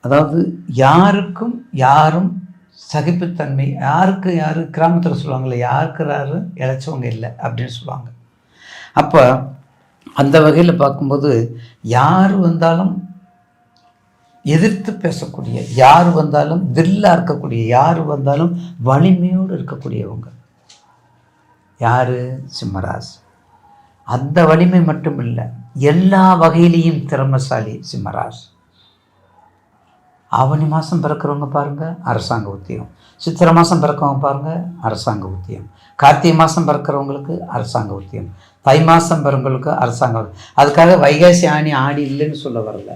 அதாவது யாருக்கும் யாரும் சகிப்புத்தன்மை, யாருக்கு யார் கிராமத்தில் சொல்லுவாங்கள்ல, யாருக்கு யார் இழைச்சவங்க இல்லை அப்படின்னு சொல்லுவாங்க. அப்போ அந்த வகையில் பார்க்கும்போது யார் வந்தாலும் எதிர்த்து பேசக்கூடிய, யார் வந்தாலும் தில்லாக இருக்கக்கூடிய, யார் வந்தாலும் வலிமையோடு இருக்கக்கூடியவங்க யார்? சிம்மராசி. அந்த வலிமை மட்டும் இல்லை, எல்லா வகையிலையும் திறமைசாலி சிம்மராசி. ஆவணி மாதம் பிறக்கிறவங்க பாருங்கள், அரசாங்க உத்தியோகம். சித்திரை மாதம் பிறக்கிறவங்க பாருங்கள், அரசாங்க உத்தியோகம். கார்த்திகை மாதம் பிறக்கிறவங்களுக்கு அரசாங்க உத்தியோகம். தை மாதம் பிறவங்களுக்கு அரசாங்கம். அதுக்காக வைகாசி ஆணி ஆடி இல்லைன்னு சொல்ல வரல,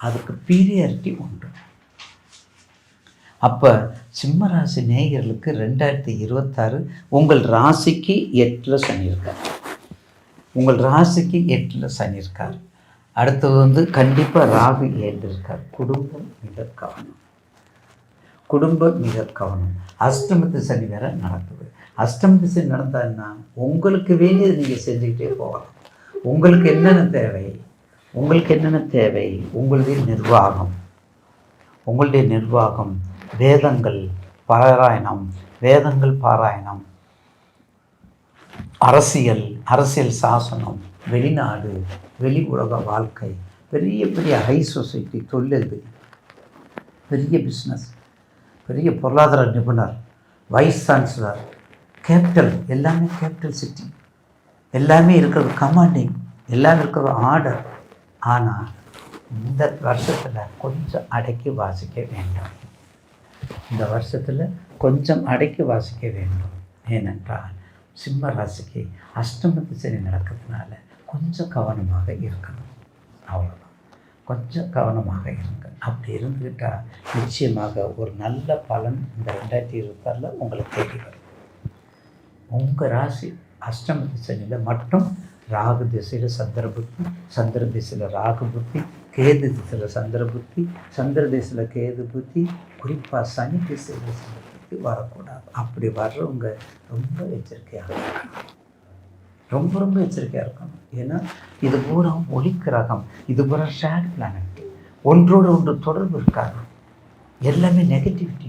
அதுக்கு பீரியாரிட்டி உண்டு. அப்போ சிம்மராசி நேயர்களுக்கு 2026 உங்கள் ராசிக்கு 8ல் சனி இருக்கார். உங்கள் ராசிக்கு 8ல் சனி இருக்கார். அடுத்தது கண்டிப்பாக ராகு 7 இருக்கார். குடும்பம் மிக கவனம், குடும்பம் மிக கவனம். அஷ்டமத்து சனி வேற நடக்குது. அஷ்டமத்து சனி நடந்தான்னா உங்களுக்கு வேண்டியது நீங்கள் செஞ்சுக்கிட்டே போகலாம். உங்களுக்கு என்னென்ன தேவை, உங்களுடைய நிர்வாகம், வேதங்கள் பாராயணம், அரசியல் சாசனம், வெளிநாடு, வெளி உலக வாழ்க்கை, பெரிய ஹை சொசைட்டி, தொழிலதிபதி, பெரிய பிஸ்னஸ், பெரிய பொருளாதார நிபுணர், வைஸ் சான்சலர், கேபிட்டல், எல்லாமே கேபிட்டல் சிட்டி, எல்லாமே இருக்கிறது கமாண்டிங், எல்லாமே இருக்கிறது ஆர்டர். ஆனால் இந்த வருஷத்தில் கொஞ்சம் அடக்கி வாசிக்க வேண்டும். ஏனென்றால் சிம்ம ராசிக்கு அஷ்டமத்து சனி நடக்கிறதுனால கொஞ்சம் கவனமாக இருக்கணும். அவ்வளோதான், கொஞ்சம் கவனமாக இருங்க. அப்படி இருந்துக்கிட்டால் நிச்சயமாக ஒரு நல்ல பலன் இந்த 2026 உங்களுக்கு தேடி வரும். உங்கள் ராசி அஷ்டமத்து சனியில் மட்டும் ராகு திசையில் சந்திர புத்தி, சந்திர திசையில் ராகு புத்தி, கேது திசையில் சந்திர புத்தி, சந்திர திசையில் கேது புத்தி, குறிப்பாக சனி திசையில் சந்திர புத்தி வரக்கூடாது. அப்படி வர்றவங்க ரொம்ப எச்சரிக்கையாக இருக்கணும், ரொம்ப எச்சரிக்கையாக இருக்கணும். ஏன்னா இது பூரா ஒளி கிரகம், இது பூரா ஷேட் பிளானட், ஒன்றோடு ஒன்று தொடர்பு இருக்காது, எல்லாமே நெகட்டிவிட்டி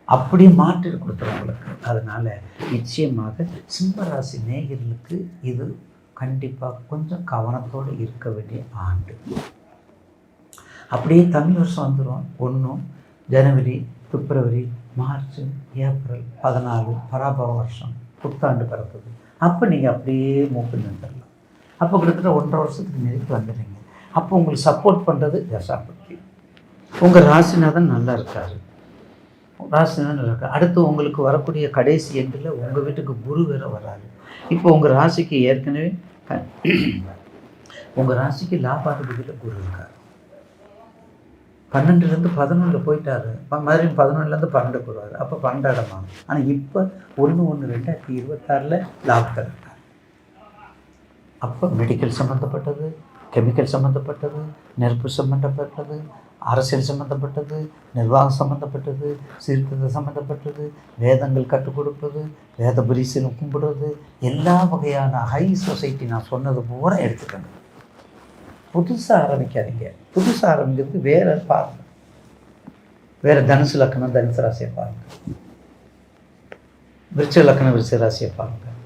அப்படியே மாற்றி கொடுத்துறவங்களுக்கு. அதனால் நிச்சயமாக சிம்மராசி நேயர்களுக்கு இது கண்டிப்பாக கொஞ்சம் கவனத்தோடு இருக்க வேண்டிய ஆண்டு. அப்படியே தமிழ் வருஷம் வந்துடும். 1 ஜனவரி, பிப்ரவரி, மார்ச், ஏப்ரல் 14 பராபவ வருஷம், புத்தாண்டு பிறக்குது. அப்போ நீங்கள் அப்படியே மூப்பு நின்றுடலாம். அப்போ கிட்டத்தட்ட 1.5 வருஷத்துக்கு நெருக்கி வந்துடுறீங்க. அப்போ உங்களுக்கு சப்போர்ட் பண்ணுறது தசாபக்தி. உங்கள் ராசிநாதன் நல்லா இருக்கார். அடுத்து உங்களுக்கு வரக்கூடிய கடைசி எண்டில் உங்கள் வீட்டுக்கு குரு வேற வராது. இப்போ உங்கள் ராசிக்கு ஏற்கனவே உங்கள் ராசிக்கு லாபாதிபதியில் குரு இருக்கார். 12லேருந்து 11 போயிட்டாரு. மறுபடியும் 11லேருந்து 12 வருவார். அப்போ 12 இடமா. ஆனால் இப்போ 1/1/2026 லாபத்தில் இருக்கார். அப்போ மெடிக்கல் சம்மந்தப்பட்டது, கெமிக்கல் சம்மந்தப்பட்டது, நெருப்பு சம்மந்தப்பட்டது, அரசியல் சம்மந்தப்பட்டது, நிர்வாகம் சம்மந்தப்பட்டது, சீர்திருத்தம் சம்மந்தப்பட்டது, வேதங்கள் கற்றுக் கொடுப்பது, வேத பரிசீலனை கும்பிடுறது, எல்லா வகையான ஹை சொசைட்டி நான் சொன்னது பூரா எடுத்துக்கணும். புதுசாக ஆரம்பிக்காதீங்க. புதுசாக ஆரம்பிக்கிறது வேறு பாருங்கள். வேறு தனுசு லக்கணம் தனுசு ராசியை பாருங்கள், விருச்சிக லக்கணம் விருச்சிக ராசியை பாருங்கள்,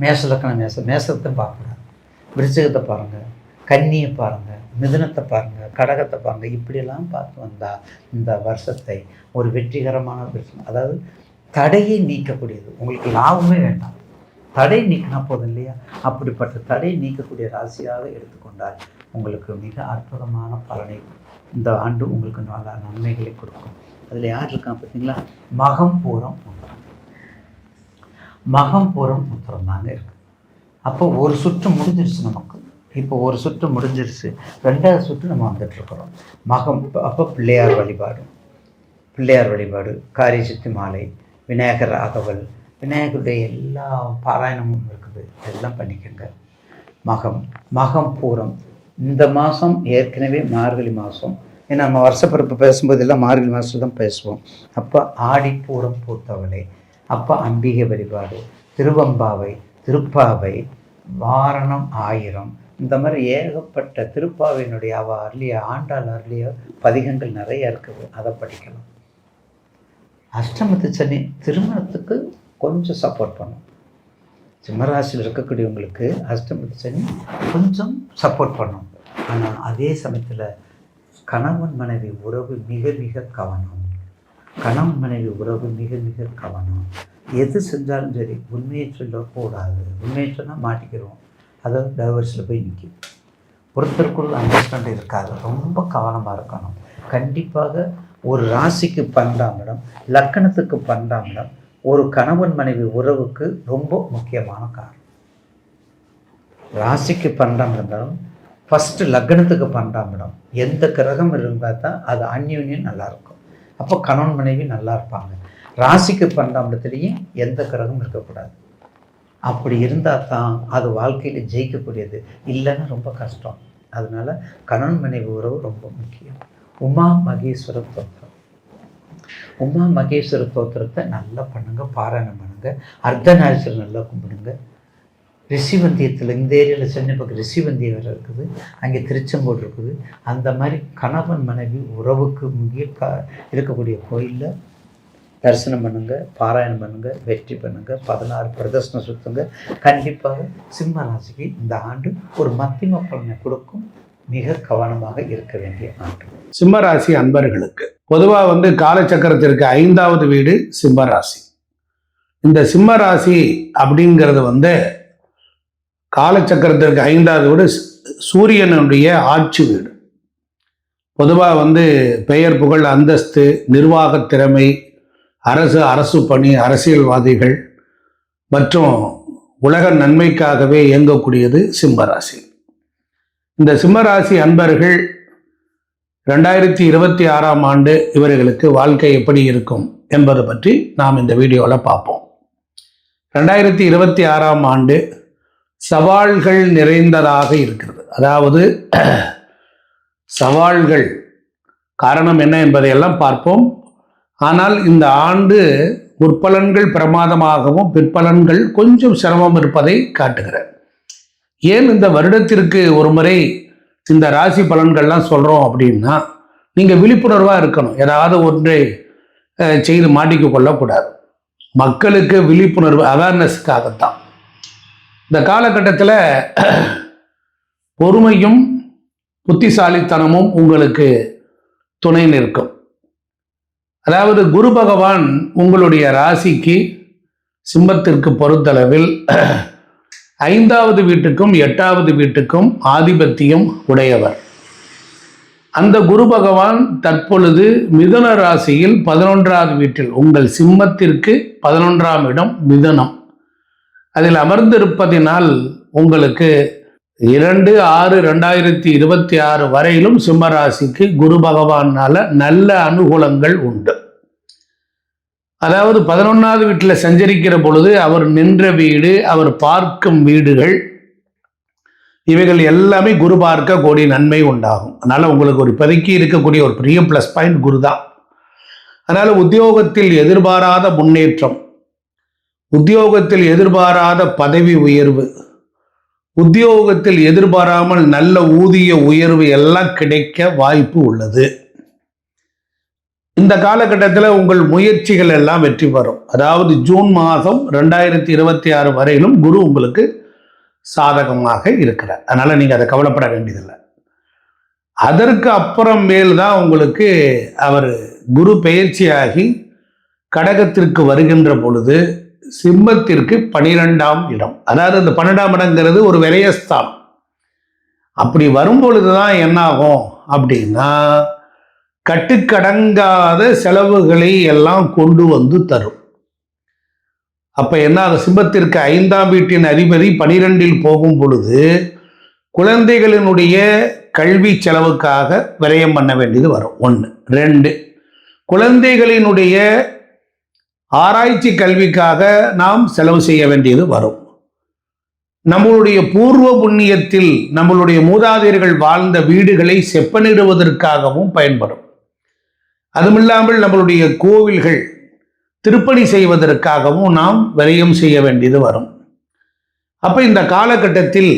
மேஷ லக்கணம் மேசத்தை பார்க்கக்கூடாது, விருச்சிகத்தை பாருங்கள், கன்னியை பாருங்கள், மிதுனத்தை பாருங்கள், கடகத்தை பாருங்கள். இப்படியெல்லாம் பார்த்து வந்தால் இந்த வருஷத்தை ஒரு வெற்றிகரமான வருஷம், அதாவது தடையை நீக்கக்கூடியது. உங்களுக்கு லாபமே வேண்டாம், தடை நீக்கினா போதும் இல்லையா? அப்படிப்பட்ட தடை நீக்கக்கூடிய ராசியாக எடுத்துக்கொண்டால் உங்களுக்கு மிக அற்புதமான பலனை இந்த ஆண்டு உங்களுக்கு நல்ல நன்மைகளை கொடுக்கும். அதில் யார் இருக்கான் பார்த்தீங்களா? மகம் பூரம் உத்திரம் தாங்க இருக்கு. அப்போ ஒரு சுற்று முடிஞ்சிருச்சு நமக்கு. இப்போ ஒரு சுற்று முடிஞ்சிருச்சு, 2வது சுற்று நம்ம வந்துட்டுருக்குறோம். மகம் அப்போ பிள்ளையார் வழிபாடு, காரிய சித்தி மாலை, விநாயகர் ராகவல், விநாயகருடைய எல்லா பாராயணமும் இருக்குது, எல்லாம் பண்ணிக்கோங்க. மகம் பூரம் இந்த மாதம் ஏற்கனவே மார்கழி மாதம். ஏன்னா நம்ம வருஷப்பிறப்பு பேசும்போது எல்லாம் மார்கழி மாதத்தில் தான் பேசுவோம். அப்போ ஆடி பூரம் பூத்தவளை, அப்போ அம்பிகை வழிபாடு, திருவம்பாவை, திருப்பாவை, வாரணம் 1000, இந்த மாதிரி ஏகப்பட்ட திருப்பாவினுடைய அருளிய ஆண்டாள் அருளிய பதிகங்கள் நிறைய இருக்குது, அதை படிக்கலாம். அஷ்டமத்து சனி திருமணத்துக்கு கொஞ்சம் சப்போர்ட் பண்ணும். சிம்மராசியில் இருக்கக்கூடியவங்களுக்கு அஷ்டமத்து சனி கொஞ்சம் சப்போர்ட் பண்ணும். ஆனால் அதே சமயத்தில் கணவன் மனைவி உறவு மிக மிக கவனம். கணவன் மனைவி உறவு மிக மிக கவனம். எது செஞ்சாலும் சரி உண்மையை சொல்லக்கூடாது. உண்மையை சொன்னால் மாட்டிக்கிறோம், அதாவது டைவர்ஸில் போய் நிற்கும். ஒருத்தருக்குள்ள அண்டர்ஸ்டாண்ட் இருக்காது. ரொம்ப கவனமாக இருக்கணும். கண்டிப்பாக ஒரு ராசிக்கு 12ஆம் இடம், லக்கணத்துக்கு 12ஆம் இடம் ஒரு கணவன் மனைவி உறவுக்கு ரொம்ப முக்கியமான காரணம். ராசிக்கு 12ஆம் இருந்தாலும் ஃபஸ்ட்டு லக்னத்துக்கு 12ஆம் இடம் எந்த கிரகம் இருந்தால் தான் அது அந்யோன்யம் நல்லாயிருக்கும். அப்போ கணவன் மனைவி நல்லா இருப்பாங்க. ராசிக்கு 12ஆம் இடத்துலையும் எந்த கிரகம் இருக்கக்கூடாது. அப்படி இருந்தால் தான் அது வாழ்க்கையில் ஜெயிக்கக்கூடியது. இல்லைன்னா ரொம்ப கஷ்டம். அதனால் கணவன் மனைவி உறவு ரொம்ப முக்கியம். உமா மகேஸ்வர தோத்திரம். உமா மகேஸ்வர தோத்திரத்தை நல்லா பண்ணுங்கள், பாராயணம் பண்ணுங்கள். அர்த்தநாரீஸ்வரர் நல்லா கும்பிடுங்க. ரிஷிவந்தியத்தில் இந்த ஏரியாவில் சென்னை பக்கம் ரிஷிவந்தியம் வேறு இருக்குது, அங்கே திருச்செங்கோடு இருக்குது. அந்த மாதிரி கணவன் மனைவி உறவுக்கு முக்கிய இருக்கக்கூடிய கோயிலில் தரிசனம் பண்ணுங்கள், பாராயணம் பண்ணுங்கள், வெற்றி பண்ணுங்கள், 16 பிரதர்சனம் சுற்றுங்க. கண்டிப்பாக சிம்ம ராசிக்கு இந்த ஆண்டு ஒரு மத்தியம பலனை கொடுக்கும். மிக கவனமாக இருக்க வேண்டிய ஆண்டு. சிம்மராசி அன்பர்களுக்கு பொதுவாக காலச்சக்கரத்திற்கு 5வது வீடு சிம்மராசி. இந்த சிம்மராசி அப்படிங்கிறது காலச்சக்கரத்திற்கு 5வது வீடு சூரியனுடைய ஆட்சி வீடு. பொதுவாக பெயர் புகழ் அந்தஸ்து, நிர்வாக திறமை, அரசு பணி, அரசியல்வாதிகள் மற்றும் உலக நன்மைக்காகவே இயங்கக்கூடியது சிம்மராசி. இந்த சிம்மராசி அன்பர்கள் 2026ஆம் ஆண்டு இவர்களுக்கு வாழ்க்கை எப்படி இருக்கும் என்பது பற்றி நாம் இந்த வீடியோவில் பார்ப்போம். 2026ஆம் ஆண்டு சவால்கள் நிறைந்ததாக இருக்கிறது. அதாவது சவால்கள் காரணம் என்ன என்பதையெல்லாம் பார்ப்போம். ஆனால் இந்த ஆண்டு முற்பலன்கள் பிரமாதமாகவும் பிற்பலன்கள் கொஞ்சம் சிரமம் இருப்பதை காட்டுகிறேன். ஏன் இந்த வருடத்திற்கு ஒரு முறை இந்த ராசி பலன்கள்லாம் சொல்கிறோம் அப்படின்னா, நீங்கள் விழிப்புணர்வாக இருக்கணும். ஏதாவது ஒன்றை செய்து மாட்டிக்க கொள்ளக்கூடாது. மக்களுக்கு விழிப்புணர்வு அவேர்னஸ்க்காகத்தான். இந்த காலகட்டத்தில் பொறுமையும் புத்திசாலித்தனமும் உங்களுக்கு துணை நிற்கும். அதாவது குரு பகவான் உங்களுடைய ராசிக்கு சிம்மத்திற்கு பொறுத்தளவில் 5வது வீட்டுக்கும் 8வது வீட்டுக்கும் ஆதிபத்தியம் உடையவர். அந்த குரு பகவான் தற்பொழுது மிதுன ராசியில் 11வது வீட்டில், உங்கள் சிம்மத்திற்கு 11ஆம் இடம் மிதுனம், அதில் அமர்ந்திருப்பதினால் உங்களுக்கு 2/6/2026 வரையிலும் சிம்மராசிக்கு குரு பகவானால நல்ல அனுகூலங்கள் உண்டு. அதாவது 11வது வீட்டில் சஞ்சரிக்கிற பொழுது அவர் நின்ற வீடு, அவர் பார்க்கும் வீடுகள், இவைகள் எல்லாமே குரு பார்க்க கோடி நன்மை உண்டாகும். அதனால் உங்களுக்கு ஒரு இப்போதைக்கு இருக்கக்கூடிய ஒரு பெரிய ப்ளஸ் பாயிண்ட் குரு தான். அதனால் உத்தியோகத்தில் எதிர்பாராத முன்னேற்றம், உத்தியோகத்தில் எதிர்பாராத பதவி உயர்வு, உத்தியோகத்தில் எதிர்பாராமல் நல்ல ஊதிய உயர்வு எல்லாம் கிடைக்க வாய்ப்பு உள்ளது. இந்த காலகட்டத்தில் உங்கள் முயற்சிகள் எல்லாம் வெற்றி பெறும். அதாவது ஜூன் மாதம் 2026 வரையிலும் குரு உங்களுக்கு சாதகமாக இருக்கிறார். அதனால் நீங்கள் அதை கவலைப்பட வேண்டியதில்லை. அதற்கு அப்புறம் மேல் தான் உங்களுக்கு அவர் குரு பெயர்ச்சியாகி கடகத்திற்கு வருகின்ற பொழுது சிம்மத்திற்கு 12ஆம் இடம், அதாவது இந்த 12ஆம் இடங்கிறது ஒரு விரயஸ்தானம். அப்படி வரும்பொழுது தான் என்னாகும் அப்படின்னா, கட்டுக்கடங்காத செலவுகளை எல்லாம் கொண்டு வந்து தரும். அப்ப என்ன, சிம்மத்திற்கு 5ஆம் வீட்டின் அதிபதி 12இல் போகும் பொழுது குழந்தைகளினுடைய கல்வி செலவுக்காக விரயம் பண்ண வேண்டியது வரும். 1. 2, குழந்தைகளினுடைய ஆராய்ச்சி கல்விக்காக நாம் செலவு செய்ய வேண்டியது வரும். நம்மளுடைய பூர்வ புண்ணியத்தில் நம்மளுடைய மூதாதையர்கள் வாழ்ந்த வீடுகளை செப்பனிடுவதற்காகவும் பயன்படும். அதுமில்லாமல் நம்மளுடைய கோவில்கள் திருப்பணி செய்வதற்காகவும் நாம் விரயம் செய்ய வேண்டியது வரும். அப்ப இந்த காலகட்டத்தில்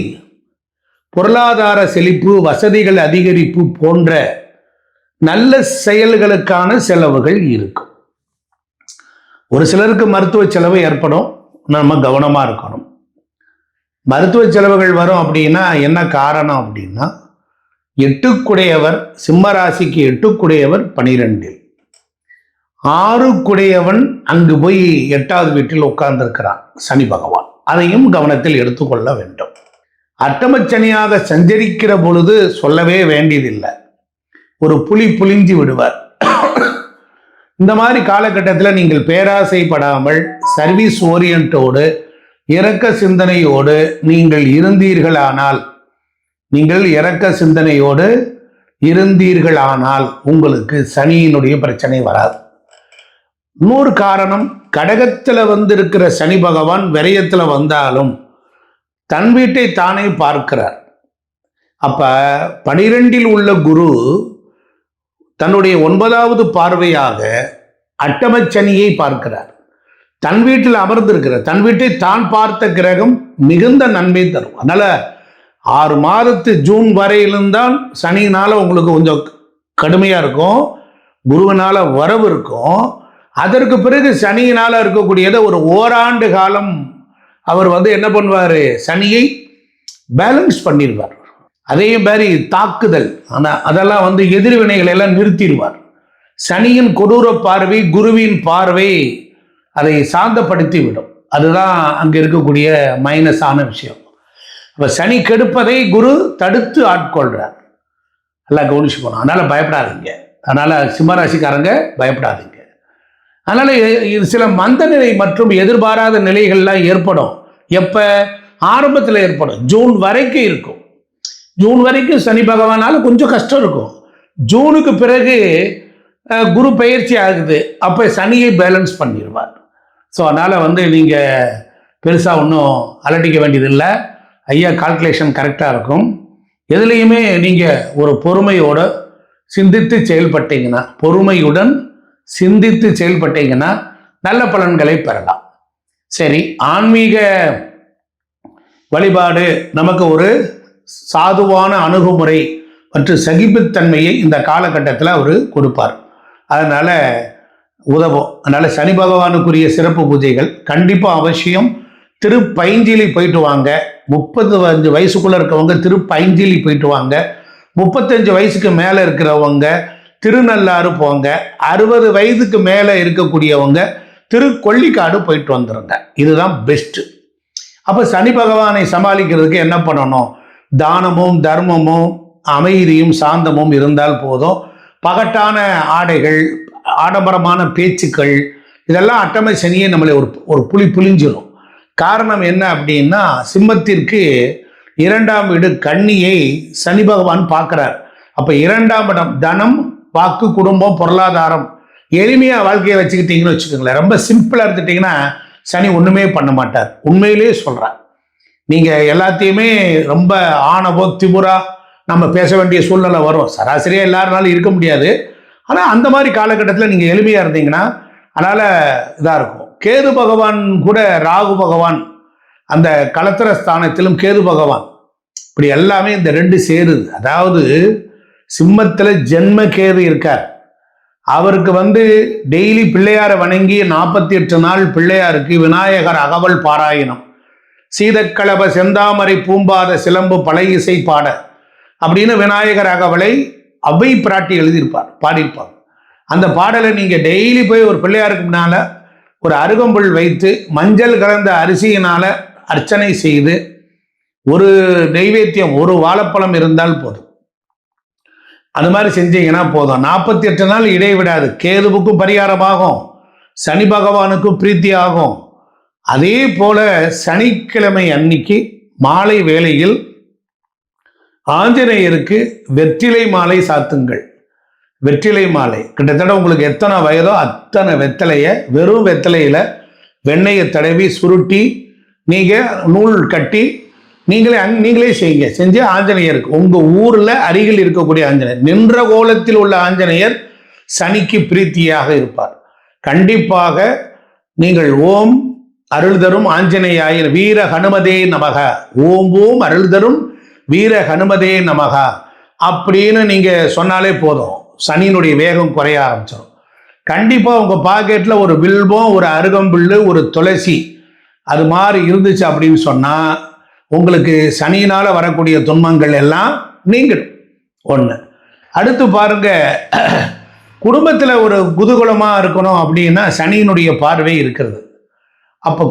பொருளாதார செழிப்பு, வசதிகள் அதிகரிப்பு போன்ற நல்ல செயல்களுக்கான செலவுகள் இருக்கும். ஒரு சிலருக்கு மருத்துவ செலவு ஏற்படும், நம்ம கவனமா இருக்கணும். மருத்துவ செலவுகள் வரும் அப்படின்னா என்ன காரணம் அப்படின்னா, எட்டுக்குடையவர் சிம்ம ராசிக்கு எட்டுக்குடையவர் 12, 6 அங்கு போய் 8வது வீட்டில் உட்கார்ந்திருக்கிறான் சனி பகவான். அதையும் கவனத்தில் எடுத்துக்கொள்ள வேண்டும். அட்டமச்சனியாக சஞ்சரிக்கிற பொழுது சொல்லவே வேண்டியதில்லை, ஒரு புலிஞ்சு விடுவார். இந்த மாதிரி காலகட்டத்தில் நீங்கள் பேராசைப்படாமல் சர்வீஸ் ஓரியன்டோடு இரக்க சிந்தனையோடு நீங்கள் இருந்தீர்களானால் உங்களுக்கு சனியினுடைய பிரச்சனை வராது. இன்னொரு காரணம், கடகத்தில் இருக்கிற சனி பகவான் விரயத்தில் வந்தாலும் தன் வீட்டை தானே பார்க்கிறார். அப்ப 12 உள்ள குரு தன்னுடைய 9வது பார்வையாக அட்டமச்சனியை பார்க்கிறார். தன் வீட்டில் அமர்ந்திருக்கிறார். தன் வீட்டை தான் பார்த்த கிரகம் மிகுந்த நன்மை தரும். அதனால 6 மாதத்து ஜூன் வரையில்தான் சனியினால உங்களுக்கு கொஞ்சம் கடுமையா இருக்கும், குருவினால வரவு இருக்கும். அதற்கு பிறகு சனியினால இருக்கக்கூடியதை ஒரு ஓராண்டு காலம் அவர் என்ன பண்ணுவார், சனியை பேலன்ஸ் பண்ணிடுவார். அதே மாதிரி தாக்குதல், அதெல்லாம் எதிர்வினைகளை எல்லாம் நிறுத்திடுவார். சனியின் கொடூர பார்வை, குருவின் பார்வை அதை சாந்தப்படுத்தி விடும். அதுதான் அங்க இருக்கக்கூடிய மைனஸான விஷயம். அப்ப சனி கெடுப்பதை குரு தடுத்து ஆட்கொள்றார். எல்லாம் கவனிச்சு போனோம். அதனால பயப்படாதீங்க. அதனால சிம்மராசிக்காரங்க பயப்படாதீங்க. அதனால சில மந்த நிலை மற்றும் எதிர்பாராத நிலைகள்லாம் ஏற்படும். எப்ப? ஆரம்பத்தில் ஏற்படும். ஜூன் வரைக்கும் இருக்கும். ஜூன் வரைக்கும் சனி பகவானால கொஞ்சம் கஷ்டம் இருக்கும். ஜூனுக்கு பிறகு குரு பயிற்சி ஆகுது. அப்போ சனியை பேலன்ஸ் பண்ணிடுவார். ஸோ அதனால் நீங்கள் பெருசாக ஒன்றும் அலட்டிக்க வேண்டியதில்லை. ஐயா கால்குலேஷன் கரெக்டாக இருக்கும். எதுலேயுமே நீங்கள் ஒரு பொறுமையோடு சிந்தித்து செயல்பட்டீங்கன்னா நல்ல பலன்களை பெறலாம். சரி, ஆன்மீக வழிபாடு நமக்கு ஒரு சாதுவான அணுகுமுறை மற்றும் சகிப்புத்தன்மையை இந்த காலகட்டத்தில் அவர் கொடுப்பார். அதனால் உதவும். அதனால் சனி பகவானுக்குரிய சிறப்பு பூஜைகள் கண்டிப்பாக அவசியம். திருப்பைஞ்சிலி போயிட்டு வாங்க. 35 வயசுக்குள்ளே இருக்கவங்க திருப்பைஞ்சிலி போயிட்டு வாங்க. 35 வயசுக்கு மேலே இருக்கிறவங்க திருநள்ளாறு போங்க. 60 வயதுக்கு மேலே இருக்கக்கூடியவங்க திருக்கொள்ளிக்காடு போயிட்டு வந்துடுங்க. இதுதான் பெஸ்ட்டு. அப்போ சனி பகவானை சமாளிக்கிறதுக்கு என்ன பண்ணணும்? தானமும் தர்மமும் அமைதியும் சாந்தமும் இருந்தால் போதும். பகட்டான ஆடைகள், ஆடம்பரமான பேச்சுக்கள், இதெல்லாம் அட்டமை சனியை நம்மளை ஒரு புளிஞ்சிடும். காரணம் என்ன அப்படின்னா, சிம்மத்திற்கு 2ஆம் வீடு கன்னியை சனி பகவான் பார்க்கிறார். அப்போ 2ஆம் இடம் தனம், வாக்கு, குடும்பம், பொருளாதாரம், எளிமையாக வாழ்க்கையை வச்சுக்கிட்டீங்கன்னு வச்சுக்கோங்களேன். ரொம்ப சிம்பிளாக இருந்துட்டீங்கன்னா சனி ஒன்றுமே பண்ண மாட்டார். உண்மையிலே சொல்கிறேன். நீங்கள் எல்லாத்தையுமே ரொம்ப ஆணவோ திமுறா நம்ம பேச வேண்டிய சூழ்நிலை வரும். சராசரியாக எல்லாருனாலும் இருக்க முடியாது. ஆனால் அந்த மாதிரி காலகட்டத்தில் நீங்கள் எளிமையாக இருந்தீங்கன்னா அதனால் இதாக இருக்கும். கேது பகவான் கூட, ராகு பகவான் அந்த கலத்திர ஸ்தானத்திலும் கேது பகவான், இப்படி எல்லாமே இந்த 2 சேருது. அதாவது சிம்மத்தில் ஜென்ம கேது இருக்கார். அவருக்கு டெய்லி பிள்ளையாரை வணங்கி 48 நாள் பிள்ளையாருக்கு விநாயகர் அகவல் பாராயணம், சீதக்களப செந்தாமரை பூம்பாத சிலம்பு பழை இசை பாட அப்படின்னு விநாயகர் அகவலை அவை பிராட்டி எழுதியிருப்பார், பாடியிருப்பார். அந்த பாடலை நீங்கள் டெய்லி போய் ஒரு பிள்ளையாருக்கு முன்னால ஒரு அருகம்புல் வைத்து மஞ்சள் கலந்த அரிசியினால அர்ச்சனை செய்து ஒரு நைவேத்தியம், ஒரு வாழைப்பழம் இருந்தால் போதும். அது மாதிரி செஞ்சீங்கன்னா போதும். 48 நாள் இடைவிடாது. கேதுவுக்கும் பரிகாரமாகும், சனி பகவானுக்கும் பிரீத்தி ஆகும். அதே போல சனிக்கிழமை அன்னைக்கு மாலை வேளையில் ஆஞ்சநேயருக்கு வெற்றிலை மாலை சாத்துங்கள். வெற்றிலை மாலை கிட்டத்தட்ட உங்களுக்கு எத்தனை வயதோ அத்தனை வெத்தலையை, வெறும் வெத்தலையில் வெண்ணெயை தடவி சுருட்டி நீங்கள் நூல் கட்டி நீங்களே செய்யுங்க. செஞ்சு ஆஞ்சநேயருக்கு, உங்கள் ஊரில் அருகில் இருக்கக்கூடிய ஆஞ்சநேயர், நின்ற கோலத்தில் உள்ள ஆஞ்சநேயர் சனிக்கு பிரீத்தியாக இருப்பார். கண்டிப்பாக நீங்கள் ஓம் அருள் தரும் ஆஞ்சநேயாய வீர ஹனுமதே நமக, ஓம் ஓம் அருள் தரும் வீர ஹனுமதே நமகா அப்படின்னு நீங்கள் சொன்னாலே போதும், சனியினுடைய வேகம் குறைய ஆரம்பிச்சிடும். கண்டிப்பாக உங்கள் பாக்கெட்டில் ஒரு வில்வம், ஒரு அருகம்புல், ஒரு துளசி அது மாதிரி இருந்துச்சு அப்படின்னு சொன்னால் உங்களுக்கு சனியினால் வரக்கூடிய துன்பங்கள் எல்லாம் நீங்கிடும். ஒன்று. அடுத்து பாருங்க, குடும்பத்தில் ஒரு குதூகலமாக இருக்கணும் அப்படின்னா சனியினுடைய பார்வை இருக்கிறது. அப்போ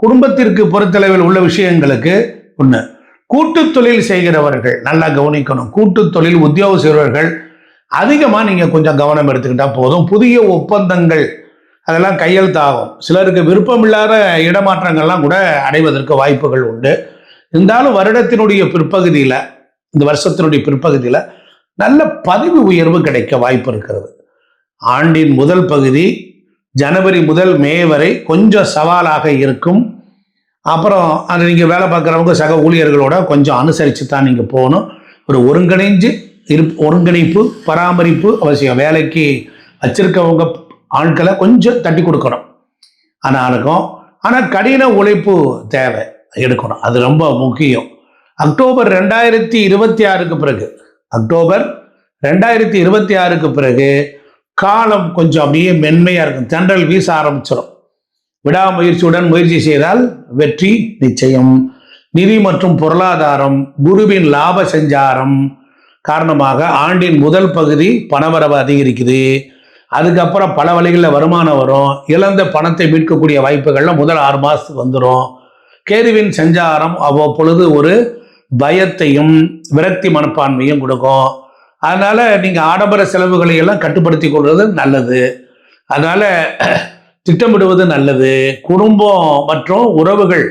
குடும்பத்திற்கு பொறுத்தளவில் உள்ள விஷயங்களுக்கு ஒன்று, கூட்டு தொழில் செய்கிறவர்கள் நல்லா கவனிக்கணும். கூட்டு தொழில் உத்தியோகம் செய்கிறவர்கள் அதிகமாக நீங்கள் கொஞ்சம் கவனம் எடுத்துக்கிட்டால் போதும். புதிய ஒப்பந்தங்கள் அதெல்லாம் கையெழுத்தாகும். சிலருக்கு விருப்பமில்லாத இடமாற்றங்கள்லாம் கூட அடைவதற்கு வாய்ப்புகள் உண்டு. இருந்தாலும் வருடத்தினுடைய பிற்பகுதியில், இந்த வருஷத்தினுடைய பிற்பகுதியில் நல்ல பதவி உயர்வு கிடைக்க வாய்ப்பு இருக்கிறது. ஆண்டின் முதல் பகுதி ஜனவரி முதல் மே வரை கொஞ்சம் சவாலாக இருக்கும். அப்புறம் அது நீங்கள் வேலை பார்க்குறவங்க சக ஊழியர்களோட கொஞ்சம் அனுசரித்து தான் நீங்கள் போகணும். ஒரு ஒருங்கிணைப்பு பராமரிப்பு அவசியம். வேலைக்கு வச்சிருக்கவங்க ஆட்களை கொஞ்சம் தட்டி கொடுக்கணும். ஆனால் கடின உழைப்பு தேவை எடுக்கணும், அது ரொம்ப முக்கியம். அக்டோபர் 2026க்கு பிறகு காலம் கொஞ்சம் அப்படியே மென்மையாக இருக்கும். தென்றல் வீச ஆரம்பிச்சிடும். விடாமுயற்சியுடன் முயற்சி செய்தால் வெற்றி நிச்சயம். நிதி மற்றும் பொருளாதாரம், குருவின் லாப சஞ்சாரம் காரணமாக ஆண்டின் முதல் பகுதி பணவரவு அதிகரிக்குது. அதுக்கப்புறம் பல வழிகளில் வருமானம் வரும். இழந்த பணத்தை மீட்கக்கூடிய வாய்ப்புகள்லாம் முதல் 6 மாதத்துக்கு வந்துடும். கேதுவின் சஞ்சாரம் அவ்வப்பொழுது ஒரு பயத்தையும் விரக்தி மனப்பான்மையும் கொடுக்கும். அதனால நீங்கள் ஆடம்பர செலவுகளை எல்லாம் கட்டுப்படுத்தி கொள்வது நல்லது. அதனால திட்டமிடுவது நல்லது. குடும்பம் மற்றும் உறவுகள்,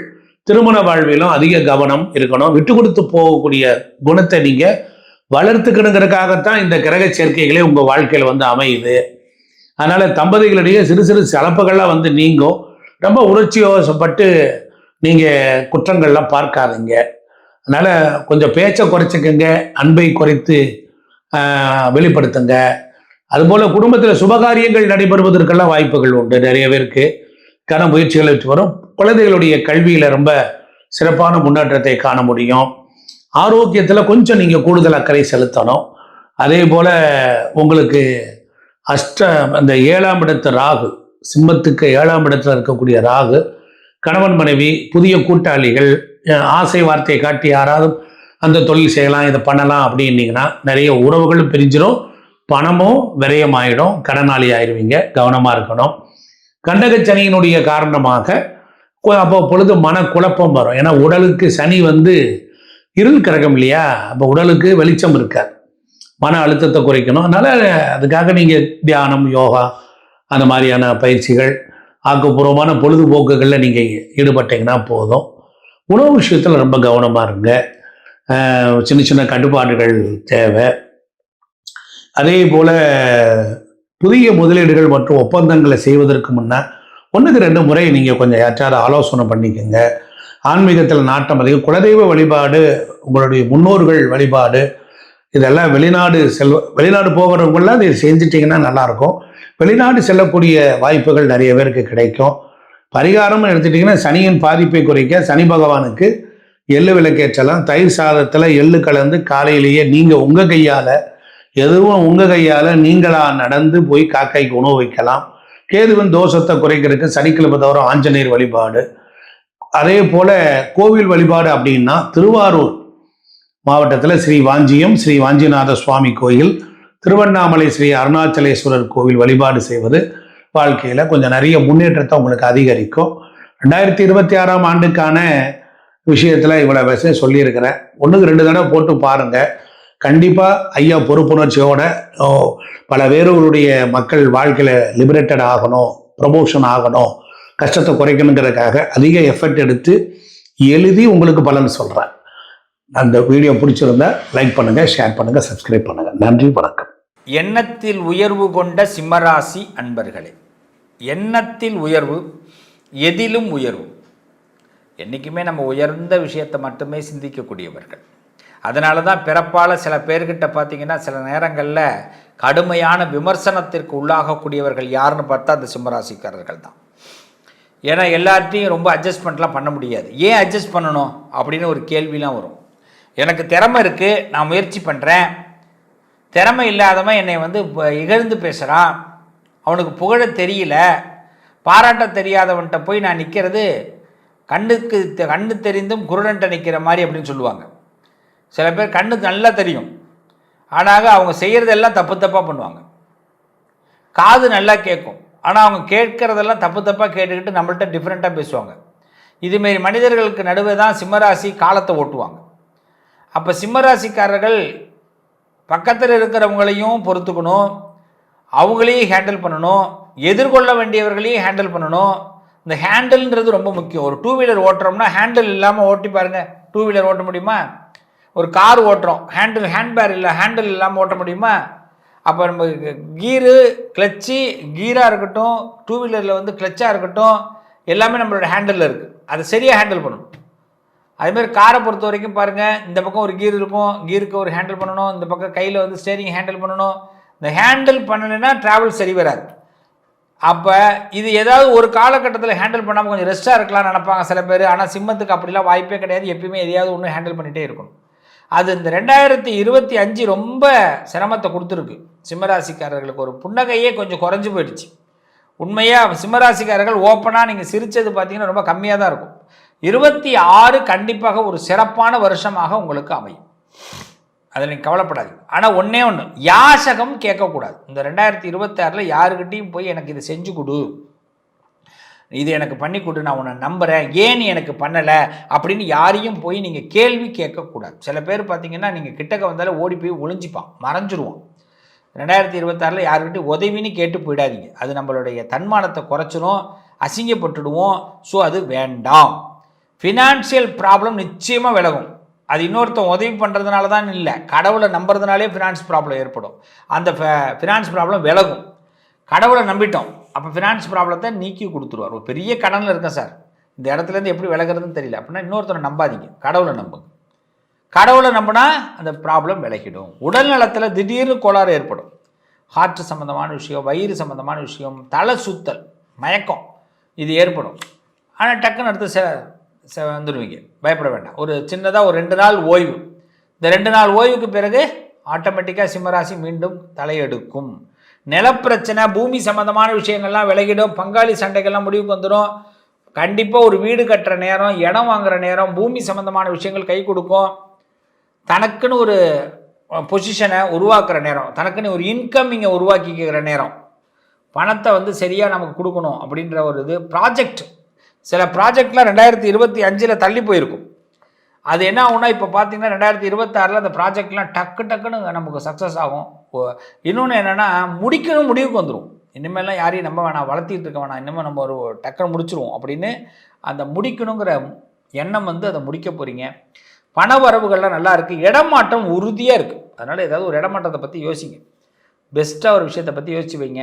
திருமண வாழ்விலும் அதிக கவனம் இருக்கணும். விட்டு கொடுத்து போகக்கூடிய குணத்தை நீங்கள் வளர்த்துக்கணுங்கிறதுக்காகத்தான் இந்த கிரக சேர்க்கைகளே உங்கள் வாழ்க்கையில் அமையுது. அதனால தம்பதிகளிடையே சிறு சிறு சலப்புகள்லாம் நீங்கும். ரொம்ப உணர்ச்சியோசப்பட்டு நீங்கள் குற்றங்கள்லாம் பார்க்காதீங்க. அதனால கொஞ்சம் பேச்சை குறைச்சிக்கங்க, அன்பை குறைத்து வெளிப்படுத்துங்க. அதுபோல் குடும்பத்தில் சுபகாரியங்கள் நடைபெறுவதற்கெல்லாம் வாய்ப்புகள் உண்டு. நிறைய பேருக்கு கன முயற்சிகளை வச்சு வரும். குழந்தைகளுடைய கல்வியில் ரொம்ப சிறப்பான முன்னேற்றத்தை காண முடியும். ஆரோக்கியத்தில் கொஞ்சம் நீங்கள் கூடுதல் அக்கறை செலுத்தணும். அதே போல் உங்களுக்கு அந்த 7ஆம் இடத்து ராகு, சிம்மத்துக்கு 7ஆம் இடத்துல இருக்கக்கூடிய ராகு, கணவன் மனைவி, புதிய கூட்டாளிகள், ஆசை வார்த்தையை காட்டி யாராவது அந்த தொழில் செய்யலாம், இதை பண்ணலாம் அப்படின்னீங்கன்னா நிறைய உறவுகளும் பிரிஞ்சிடும், பணமும் விரயமாயிடும், கடனாளி ஆயிடுவீங்க. கவனமாக இருக்கணும். கண்டகச்சனியினுடைய காரணமாக அப்போ பொழுது மனக்குழப்பம் வரும். ஏன்னா உடலுக்கு சனி இருள் கிரகம் இல்லையா, அப்போ உடலுக்கு வெளிச்சம் இருக்காது. மன அழுத்தத்தை குறைக்கணும். அதனால் அதுக்காக நீங்கள் தியானம், யோகா அந்த மாதிரியான பயிற்சிகள், ஆக்கப்பூர்வமான பொழுதுபோக்குகளில் நீங்கள் ஈடுபட்டீங்கன்னா போதும். உணவு விஷயத்தில் ரொம்ப கவனமாக இருங்க. சின்ன சின்ன கட்டுப்பாடுகள் தேவை. அதே போல் புதிய முதலீடுகள் மற்றும் ஒப்பந்தங்களை செய்வதற்கு முன்னே 1க்கு 2 முறை நீங்கள் கொஞ்சம் யாற்றாவது ஆலோசனை பண்ணிக்கோங்க. ஆன்மீகத்தில் நாட்டம் அதிகம். குலதெய்வ வழிபாடு, உங்களுடைய முன்னோர்கள் வழிபாடு, இதெல்லாம் வெளிநாடு போகிறவங்களாம் இதை செஞ்சிட்டிங்கன்னா நல்லாயிருக்கும். வெளிநாடு செல்லக்கூடிய வாய்ப்புகள் நிறைய பேருக்கு கிடைக்கும். பரிகாரம்னு எடுத்துட்டிங்கன்னா சனியின் பாதிப்பை குறைக்க சனி பகவானுக்கு எள்ளு விளக்கேற்றலாம். தயிர் சாதத்தில் எள்ளு கலந்து காலையிலேயே நீங்கள் உங்கள் கையால் நீங்களாக நடந்து போய் காக்காய்க்கு உணவு வைக்கலாம். கேதுவின் தோஷத்தை குறைக்கிறதுக்கு சனிக்கிழமை தவிர ஆஞ்சநேயர் வழிபாடு. அதே போல் கோவில் வழிபாடு அப்படின்னா திருவாரூர் மாவட்டத்தில் ஸ்ரீ வாஞ்சிநாத சுவாமி கோயில், திருவண்ணாமலை ஸ்ரீ அருணாச்சலேஸ்வரர் கோவில் வழிபாடு செய்வது வாழ்க்கையில் கொஞ்சம் நிறைய முன்னேற்றத்தை உங்களுக்கு அதிகரிக்கும். 2026ஆம் ஆண்டுக்கான விஷயத்தில் இவ்வளோ விஷயம் சொல்லியிருக்கிறேன். 1க்கு 2 தடவை போட்டு பாருங்கள். கண்டிப்பாக ஐயா பொறுப்புணர்ச்சியோட பல பேருடைய மக்கள் வாழ்க்கையில் லிபரேட்டட் ஆகணும், ப்ரமோஷன் ஆகணும், கஷ்டத்தை குறைக்கணுங்கிறதுக்காக அதிக எஃபர்ட் எடுத்து எழுதி உங்களுக்கு பலன் சொல்கிறேன். அந்த வீடியோ பிடிச்சிருந்தா லைக் பண்ணுங்கள், ஷேர் பண்ணுங்கள், சப்ஸ்கிரைப் பண்ணுங்கள். நன்றி, வணக்கம். எண்ணத்தில் உயர்வு கொண்ட சிம்மராசி அன்பர்களே, எண்ணத்தில் உயர்வு, எதிலும் உயர்வு. என்றைக்குமே நம்ம உயர்ந்த விஷயத்தை மட்டுமே சிந்திக்கக்கூடியவர்கள். அதனால தான் பிறப்பால் சில பேர்கிட்ட பார்த்திங்கன்னா சில நேரங்களில் கடுமையான விமர்சனத்திற்கு உள்ளாகக்கூடியவர்கள் யாருன்னு பார்த்தா அந்த சிம்மராசிக்காரர்கள் தான். ஏன்னா எல்லார்ட்டையும் ரொம்ப அட்ஜஸ்ட்மெண்ட்லாம் பண்ண முடியாது. ஏன் அட்ஜஸ்ட் பண்ணணும் அப்படின்னு ஒரு கேள்விலாம் வரும். எனக்கு திறமை இருக்குது, நான் முயற்சி பண்ணுறேன். திறமை இல்லாதவன் என்னை வந்து இகழ்ந்து பேசுகிறான், அவனுக்கு புகழ தெரியல, பாராட்ட தெரியாதவன்கிட்ட போய் நான் நிற்கிறது கண்ணு தெரிந்தும் குருடன்ட்ட நிற்கிற மாதிரி அப்படின்னு சொல்லுவாங்க. சில பேர் கண்ணு நல்லா தெரியும், ஆனால் அவங்க செய்கிறதெல்லாம் தப்பு தப்பாக பண்ணுவாங்க. காது நல்லா கேட்கும், ஆனால் அவங்க கேட்குறதெல்லாம் தப்பு தப்பாக கேட்டுக்கிட்டு நம்மள்கிட்ட டிஃப்ரெண்ட்டாக பேசுவாங்க. இதுமாரி மனிதர்களுக்கு நடுவே தான் சிம்மராசி காலத்தை ஓட்டுவாங்க. அப்போ சிம்மராசிக்காரர்கள் பக்கத்தில் இருக்கிறவங்களையும் பொறுத்துக்கணும், அவங்களையும் ஹேண்டில் பண்ணணும், எதிர்கொள்ள வேண்டியவர்களையும் ஹேண்டில் பண்ணணும். இந்த ஹேண்டில்ன்றது ரொம்ப முக்கியம். ஒரு 2 வீலர் ஓட்டுறோம்னா ஹேண்டில் இல்லாமல் ஓட்டி பாருங்கள், 2 வீலர் ஓட்ட முடியுமா? ஒரு கார் ஓட்டுறோம், ஹேண்ட்பேர் இல்லை, ஹேண்டில் இல்லாமல் ஓட்ட முடியுமா? அப்போ நம்ம கீரு கிளச்சு கீராக இருக்கட்டும், 2 வீலரில் வந்து கிளச்சாக இருக்கட்டும், எல்லாமே நம்மளோட ஹேண்டில் இருக்குது. அதை சரியாக ஹேண்டில் பண்ணணும். அதுமாதிரி காரை பொறுத்த வரைக்கும் பாருங்கள், இந்த பக்கம் ஒரு கீர் இருக்கும், கீருக்கு ஒரு ஹேண்டில் பண்ணணும், இந்த பக்கம் கையில் வந்து ஸ்டேரிங் ஹேண்டில் பண்ணணும். இந்த ஹேண்டில் பண்ணலைன்னா ட்ராவல் சரி வராது. அப்போ இது ஏதாவது ஒரு காலகட்டத்தில் ஹேண்டில் பண்ணாமல் கொஞ்சம் ரெஸ்ட்டாக இருக்கலாம்னு நினைப்பாங்க சில பேர். ஆனால் சிம்மத்துக்கு அப்படிலாம் வாய்ப்பே கிடையாது. எப்பயுமே எதையாவது ஒன்று ஹேண்டில் பண்ணிகிட்டே இருக்கணும். அது இந்த 2025 ரொம்ப சிரமத்தை கொடுத்துருக்கு சிம்மராசிக்காரர்களுக்கு. ஒரு புன்னகையே கொஞ்சம் குறைஞ்சி போயிடுச்சு. உண்மையாக சிம்மராசிக்காரர்கள் ஓப்பனாக நீங்கள் சிரித்தது பார்த்தீங்கன்னா ரொம்ப கம்மியாக தான் இருக்கும். 26 கண்டிப்பாக ஒரு சிறப்பான வருஷமாக உங்களுக்கு அமையும், அதில் நீங்கள் கவலைப்படாதீங்க. ஆனால் ஒன்றே ஒன்று, யாசகம் கேட்கக்கூடாது. இந்த 2026 யாருக்கிட்டையும் போய் எனக்கு இதை செஞ்சு கொடு, இது எனக்கு பண்ணி கொடு, நான் உன்னை நம்புகிறேன், ஏன் நீ எனக்கு பண்ணலை அப்படின்னு யாரையும் போய் நீங்கள் கேள்வி கேட்கக்கூடாது. சில பேர் பார்த்தீங்கன்னா நீங்கள் கிட்டக்க வந்தாலும் ஓடி போய் ஒளிஞ்சிப்பான், மறைஞ்சிருவான். 2026 யாருக்கிட்டையும் உதவின்னு கேட்டு போயிடாதீங்க. அது நம்மளுடைய தன்மானத்தை குறைச்சிரும், அசிங்கப்பட்டுடுவோம். ஸோ அது வேண்டாம். ஃபினான்ஷியல் ப்ராப்ளம் நிச்சயமாக விலகும். அது இன்னொருத்தன் உதவி பண்ணுறதுனால தான் இல்லை, கடவுளை நம்புறதுனாலே ஃபினான்ஸ் ப்ராப்ளம் ஏற்படும். அந்த ஃபினான்ஸ் ப்ராப்ளம் விலகும். கடவுளை நம்பிட்டோம், அப்போ ஃபினான்ஸ் ப்ராப்ளத்தை நீக்கி கொடுத்துருவார். ஒரு பெரிய கடனில் இருக்கேன் சார், இந்த இடத்துலேருந்து எப்படி விலகிறதுன்னு தெரியல அப்படின்னா இன்னொருத்தரை நம்பாதீங்க, கடவுளை நம்புங்க. கடவுளை நம்பினா அந்த ப்ராப்ளம் விலகிடும். உடல் நலத்தில் திடீர்னு கோளாறு ஏற்படும். ஹார்ட் சம்மந்தமான விஷயம், வயிறு சம்மந்தமான விஷயம், தலை சுத்தல், மயக்கம் இது ஏற்படும். ஆனால் டக்குன்னு அடுத்து வந்துடுவீங்க, பயப்பட வேண்டாம். ஒரு சின்னதாக ஒரு 2 நாள் ஓய்வு, இந்த 2 நாள் ஓய்வுக்கு பிறகு ஆட்டோமேட்டிக்காக சிம்மராசி மீண்டும் தலையெடுக்கும். நிலப்பிரச்சனை, பூமி சம்மந்தமான விஷயங்கள்லாம் விலகிடும். பங்காளி சண்டைகள்லாம் முடிவுக்கு வந்துடும். கண்டிப்பாக ஒரு வீடு கட்டுற நேரம், இடம் வாங்குகிற நேரம், பூமி சம்மந்தமான விஷயங்கள் கை கொடுக்கும். தனக்குன்னு ஒரு பொசிஷனை உருவாக்குற நேரம், தனக்குன்னு ஒரு இன்கம் இங்கே உருவாக்கிக்கிற நேரம், பணத்தை வந்து சரியாக நமக்கு கொடுக்கணும் அப்படின்ற ஒரு இது. ப்ராஜெக்ட், சில ப்ராஜெக்ட்லாம் 2025 தள்ளி போயிருக்கும். அது என்ன ஆகும்னா இப்போ பார்த்தீங்கன்னா 2026 அந்த ப்ராஜெக்ட்லாம் டக்குன்னு நமக்கு சக்ஸஸ் ஆகும். இன்னொன்று என்னென்னா முடிக்கணும், முடிவுக்கு வந்துடும். இனிமேலாம் யாரையும் நம்ப வேணாம், வளர்த்திட்டு இருக்க வேணாம், இனிமேல் நம்ம ஒரு டக்குன்னு முடிச்சிருவோம் அப்படின்னு அந்த முடிக்கணுங்கிற எண்ணம் வந்து அதை முடிக்க போகிறீங்க. பண வரவுகள்லாம் நல்லா இருக்குது. இடமாற்றம் உறுதியாக இருக்குது. அதனால் ஏதாவது ஒரு இடமாற்றத்தை பற்றி யோசிங்க. பெஸ்ட்டாக ஒரு விஷயத்தை பற்றி யோசிச்சு வைங்க.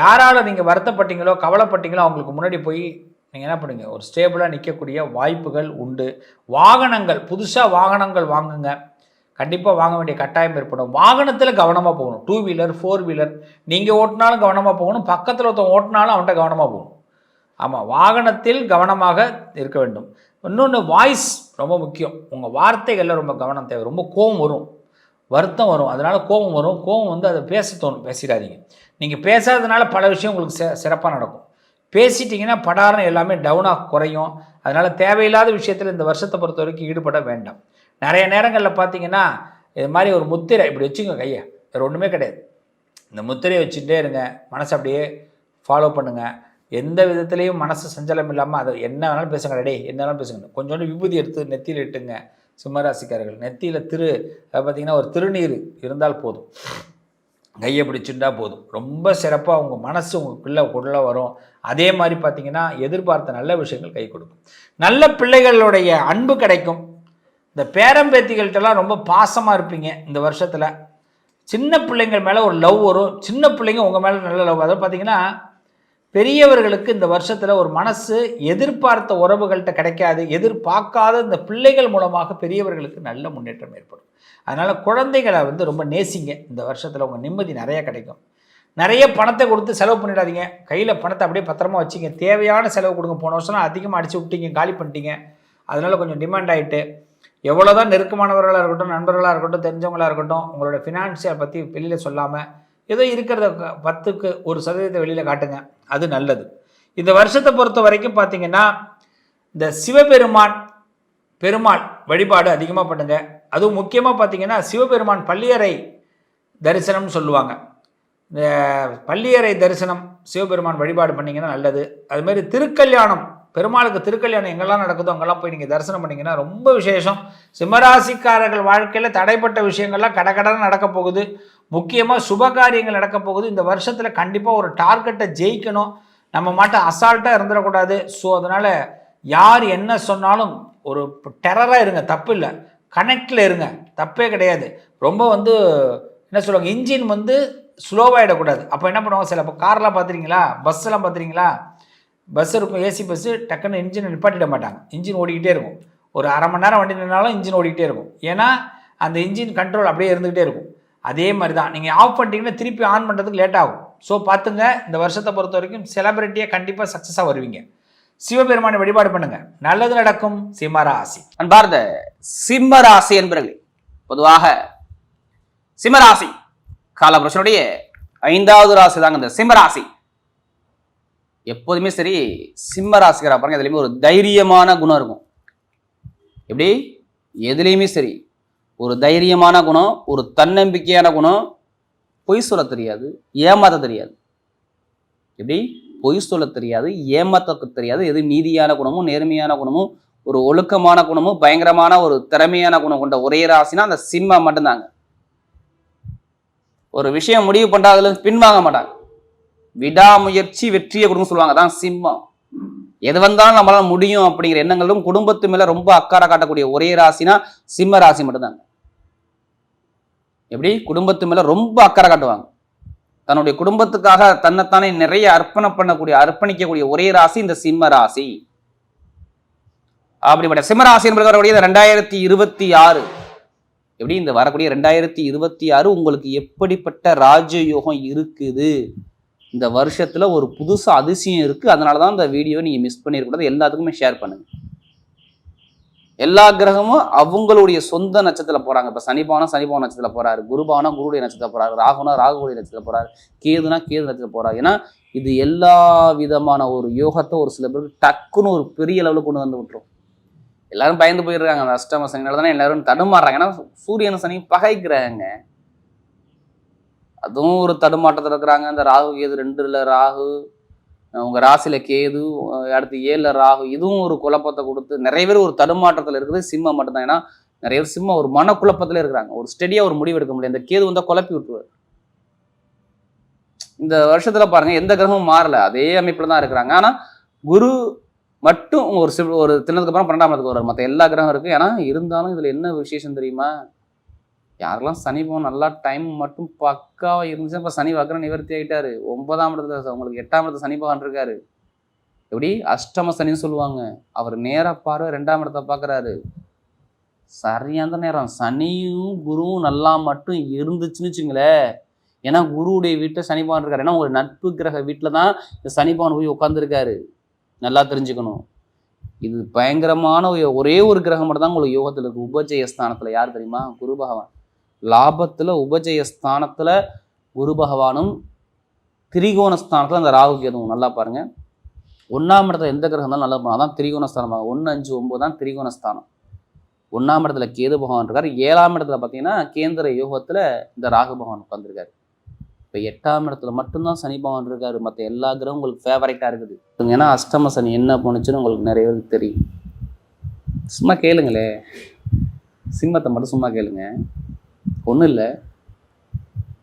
யாரால் நீங்கள் வருத்தப்பட்டீங்களோ கவலைப்பட்டீங்களோ அவங்களுக்கு முன்னாடி போய் நீங்கள் என்ன பண்ணுங்க, ஒரு ஸ்டேபிளாக நிற்கக்கூடிய வாய்ப்புகள் உண்டு. வாகனங்கள், புதுசாக வாகனங்கள் வாங்குங்க. கண்டிப்பாக வாங்க வேண்டிய கட்டாயம் ஏற்படும். வாகனத்தில் கவனமாக போகணும். 2 வீலர் 4 வீலர் நீங்கள் ஓட்டினாலும் கவனமாக போகணும், பக்கத்தில் ஒருத்தன் ஓட்டினாலும் அவன்கிட்ட கவனமாக போகணும். ஆமாம், வாகனத்தில் கவனமாக இருக்க வேண்டும். இன்னொன்று, வாய்ஸ் ரொம்ப முக்கியம். உங்கள் வார்த்தைகளில் ரொம்ப கவனம் தேவை. ரொம்ப கோபம் வரும், வருத்தம் வரும், அதனால் கோபம் வரும். கோபம் வந்து அதை பேச தோணும், பேசிடாதீங்க. நீங்கள் பேசாததுனால பல விஷயம் உங்களுக்கு சிறப்பாக நடக்கும். பேசிட்டிங்கன்னா படாரம் எல்லாமே டவுனாக குறையும். அதனால் தேவையில்லாத விஷயத்தில் இந்த வருஷத்தை பொறுத்த வரைக்கும் ஈடுபட வேண்டாம். நிறைய நேரங்களில் பார்த்தீங்கன்னா இது மாதிரி ஒரு முத்திரை இப்படி வச்சுங்க கையை, வேறு ஒன்றுமே கிடையாது. இந்த முத்திரையை வச்சுட்டே இருங்க, மனசை அப்படியே ஃபாலோ பண்ணுங்கள். எந்த விதத்துலேயும் மனசு சஞ்சலம் இல்லாமல் அதை என்ன வேணாலும் பேசுங்க, ரெடே என்ன வேணாலும் பேசுங்க. கொஞ்சோண்டு விபூதி எடுத்து நெத்தியில் இட்டுங்க. சிம்மராசிக்காரர்கள் நெத்தியில் பார்த்திங்கன்னா ஒரு திருநீர் இருந்தால் போதும், கையை பிடிச்சுட்டா போதும். ரொம்ப சிறப்பாக உங்கள் மனசு உங்களுக்குள்ளே வரும். அதே மாதிரி பார்த்திங்கன்னா எதிர்பார்த்த நல்ல விஷயங்கள் கை கொடுக்கும். நல்ல பிள்ளைகளுடைய அன்பு கிடைக்கும். இந்த பேரம்பேத்திகள்கிட்டலாம் ரொம்ப பாசமாக இருப்பீங்க இந்த வருஷத்தில். சின்ன பிள்ளைங்கள் மேலே ஒரு லவ் வரும். சின்ன பிள்ளைங்க உங்கள் மேலே நல்ல லவ். அதாவது பார்த்திங்கன்னா பெரியவர்களுக்கு இந்த வருஷத்தில் ஒரு மனசு எதிர்பார்த்த உறவுகள்கிட்ட கிடைக்காது. எதிர்பார்க்காத இந்த பிள்ளைகள் மூலமாக பெரியவர்களுக்கு நல்ல முன்னேற்றம் ஏற்படும். அதனால் குழந்தைகளை வந்து ரொம்ப நேசிங்க. இந்த வருஷத்தில் உங்கள் நிம்மதி நிறைய கிடைக்கும். நிறைய பணத்தை கொடுத்து செலவு பண்ணிடாதீங்க. கையில் பணத்தை அப்படியே பத்திரமா வச்சுங்க. தேவையான செலவு கொடுங்க. போன வருஷம்லாம் அதிகமாக அடித்து விட்டீங்க, காலி பண்ணிட்டீங்க. அதனால் கொஞ்சம் டிமாண்ட் ஆகிட்டு எவ்வளோதான் நெருக்கமானவர்களாக இருக்கட்டும், நண்பர்களாக இருக்கட்டும், தெரிஞ்சவங்களாக இருக்கட்டும், உங்களோட ஃபினான்ஷியல் பற்றி வெளியில் சொல்லாமல் ஏதோ இருக்கிறத 10க்கு 1% வெளியில் காட்டுங்க, அது நல்லது. இந்த வருஷத்தை பொறுத்த வரைக்கும் பார்த்தீங்கன்னா இந்த பெருமாள் வழிபாடு அதிகமாக பண்ணுங்க. அதுவும் முக்கியமாக பார்த்தீங்கன்னா சிவபெருமான் பள்ளியறை தரிசனம்னு சொல்லுவாங்க. இந்த பள்ளியறை தரிசனம் சிவபெருமான் வழிபாடு பண்ணிங்கன்னா நல்லது. அதுமாரி திருக்கல்யாணம், பெருமாளுக்கு திருக்கல்யாணம் எங்கெல்லாம் நடக்குதோ அங்கெல்லாம் போய் நீங்கள் தரிசனம் பண்ணிங்கன்னா ரொம்ப விசேஷம். சிம்மராசிக்காரர்கள் வாழ்க்கையில் தடைப்பட்ட விஷயங்கள்லாம் கடகடன்னு நடக்க போகுது. முக்கியமாக சுபகாரியங்கள் நடக்க போகுது. இந்த வருஷத்தில் கண்டிப்பாக ஒரு டார்கெட்டை ஜெயிக்கணும். நம்ம மட்டும் அசால்ட்டாக இருந்துடக்கூடாது. ஸோ அதனால் யார் என்ன சொன்னாலும் ஒரு டெரராக இருங்க, தப்பு இல்லை. கனெக்டில் இருங்க, தப்பே கிடையாது. ரொம்ப என்ன சொல்லுவாங்க, இன்ஜின் ஸ்லோவாகிடக்கூடாது. அப்போ என்ன பண்ணுவாங்க, சில கார்லாம் பார்த்துறீங்களா, பஸ்ஸெல்லாம் பார்த்துறீங்களா, பஸ் இருக்கும், ஏசி பஸ்ஸு, டக்குன்னு இன்ஜினை நிப்பாட்டிட மாட்டாங்க. இன்ஜின் ஓடிக்கிட்டே இருக்கும். ஒரு அரை மணி நேரம் வண்டி நின்னாலும் இன்ஜின் ஓடிக்கிட்டே இருக்கும். ஏன்னா அந்த இன்ஜின் கண்ட்ரோல் அப்படியே இருந்துக்கிட்டே இருக்கும். அதே மாதிரி தான் நீங்கள் ஆஃப் பண்ணிட்டீங்கன்னா திருப்பி ஆன் பண்ணுறதுக்கு லேட் ஆகும். ஸோ பார்த்துங்க, இந்த வருஷத்தை பொறுத்த வரைக்கும் செலிபிரிட்டியாக கண்டிப்பாக சக்ஸஸாக வருவீங்க. சிவபெருமானை வழிபாடு பண்ணுங்க, நல்லது நடக்கும். சிம்மராசி அன்பார்ந்த சிம்மராசி என்பவர்களே, பொதுவாக சிம்மராசி காலபுருஷனுடைய 5வது ராசி தாங்க இந்த சிம்மராசி. எப்போதுமே சரி, சிம்மராசிக்கார பாருங்க, எதுலையுமே ஒரு தைரியமான குணம் இருக்கும். எப்படி எதுலேயுமே சரி ஒரு தைரியமான குணம், ஒரு தன்னம்பிக்கையான குணம். பொய் சொல்ல தெரியாது, ஏமாத்த தெரியாது. எப்படி பொய் சொல்ல தெரியாது, ஏமாத்த தெரியாது. எது நீதியான குணமும் நேர்மையான குணமும் ஒரு ஒழுக்கமான குணமும் பயங்கரமான ஒரு திறமையான குணம் கொண்ட ஒரே ராசினா அந்த சிம்மம் மட்டும்தாங்க. ஒரு விஷயம் முடிவு பண்றா அதுல பின்வாங்க மாட்டாங்க. விடாமுயற்சி வெற்றியை கொடுக்கும் சொல்லுவாங்க, தான் சிம்மம். எது வந்தாலும் நம்மளால முடியும் அப்படிங்கிற எண்ணங்களும் குடும்பத்து மேல ரொம்ப அக்கறை காட்டக்கூடிய ஒரே ராசினா சிம்ம ராசி மட்டும்தாங்க. எப்படி குடும்பத்து மேல ரொம்ப அக்கறை காட்டுவாங்க. தன்னுடைய குடும்பத்துக்காக தன்னைத்தானே நிறைய அர்ப்பணிக்கக்கூடிய ஒரே ராசி இந்த சிம்ம ராசி. அப்படிப்பட்ட சிம்மராசி என்பது வரக்கூடிய 2026, எப்படி இந்த வரக்கூடிய 2026 உங்களுக்கு எப்படிப்பட்ட ராஜயோகம் இருக்குது, இந்த வருஷத்துல ஒரு புதுசு அதிசயம் இருக்கு. அதனாலதான் இந்த வீடியோ நீங்க மிஸ் பண்ணிடக்கூடாது. எல்லாத்துக்குமே ஷேர் பண்ணுங்க. எல்லா கிரகமும் அவங்களுடைய சொந்த நட்சத்திரத்துல போறாங்க. இப்ப சனிபாவனா சனிபாவன நட்சத்திரத்துல போறாரு, குருபாவனா குருடைய நட்சத்திரத்துல போறாரு, ராகுனா ராகுடைய நட்சத்திரத்துல போறாரு, கேதுனா கேது நட்சத்திரத்துல போறாரு. ஏன்னா இது எல்லா விதமான ஒரு யோகத்தை ஒரு சில பேருக்கு டக்குன்னு ஒரு பெரிய லெவலுக்கு கொண்டு வந்து விட்டுரும். எல்லாரும் பயந்து போயிடுறாங்க. அந்த அஷ்டம சனினால தானே எல்லாரும் தடுமாறுறாங்க. ஏன்னா சூரியன் சனி பகைக்கிறாங்க, அதுவும் ஒரு தடுமாற்றத்தில் இருக்கிறாங்க. இந்த ராகு கேது 2ல ராகு, உங்க ராசியில கேது, அடுத்து 7ல ராகு, இதுவும் ஒரு குழப்பத்தை கொடுத்து நிறைய பேர் ஒரு தடுமாற்றத்தில் இருக்குது. சிம்மம் மட்டும்தான். ஏன்னா நிறைய பேர் சிம்மம் ஒரு மனக்குழப்பத்துல இருக்கிறாங்க. ஒரு ஸ்டெடியா ஒரு முடிவு எடுக்க முடியல. இந்த கேது வந்தா குழப்பி விட்டுருவார். இந்த வருஷத்துல பாருங்க, எந்த கிரகமும் மாறல, அதே அமைப்புல தான் இருக்கிறாங்க. ஆனா குரு மட்டும் ஒரு தினத்துக்கு அப்புறம் 12ஆம் இடத்துக்கு வர்றாரு. மற்ற எல்லா கிரகம் இருக்கு. ஏன்னா இருந்தாலும் இதுல என்ன விசேஷம் தெரியுமா, யாரெல்லாம் சனி போகும் நல்லா டைம் மட்டும் பக்காவா இருந்துச்சு. இப்ப சனி வக்ர நிவர்த்தி ஆயிட்டாரு. 9ஆம் இடத்துல உங்களுக்கு 8ஆம் இடத்துல சனி பகவான் இருக்காரு. எப்படி அஷ்டம சனின்னு சொல்லுவாங்க. அவர் நேர பார்வை 2ஆம் இடத்தை பாக்குறாரு. சரியான நேரம். சனியும் குருவும் நல்லா மட்டும் இருந்துச்சுன்னு வச்சுங்களேன். ஏன்னா குருவுடைய வீட்டுல சனி பகவான் இருக்காரு. ஏன்னா ஒரு நட்பு கிரக வீட்டுல தான் இந்த சனி பகவான் போய் உட்கார்ந்துருக்காரு. நல்லா தெரிஞ்சுக்கணும். இது பயங்கரமான ஒரே ஒரு கிரகம் மட்டும் தான் உங்களுக்கு யோகத்துல இருக்கு. உபஜயஸ்தானத்துல யார் தெரியுமா, குரு பகவான். லாபத்துல உபஜயஸ்தானத்துல குரு பகவானும், திரிகோணஸ்தானத்துல அந்த ராகு கேதுவும். நல்லா பாருங்க, 1ஆம் இடத்துல எந்த கிரகம் தான் நல்லா போகும், அதான் திரிகோணஸ்தானம். 1, 5, 9 தான் திரிகோணஸ்தானம். 1ஆம் இடத்துல கேது பகவான் இருக்காரு. 7ஆம் இடத்துல பார்த்தீங்கன்னா கேந்திர யோகத்துல இந்த ராகு பகவான் உட்கார்ந்துருக்காரு. இப்போ 8ஆம் இடத்துல மட்டும்தான் சனி பகவான் இருக்காரு. மற்ற எல்லா கிரகம் உங்களுக்கு ஃபேவரைட்டா இருக்குது. ஏன்னா அஷ்டம சனி என்ன போனுச்சுன்னு உங்களுக்கு நிறைய பேருக்கு தெரியும். சும்மா கேளுங்களே, சிம்மத்தை மட்டும் சும்மா கேளுங்க. ஒன்றும் இல்லை,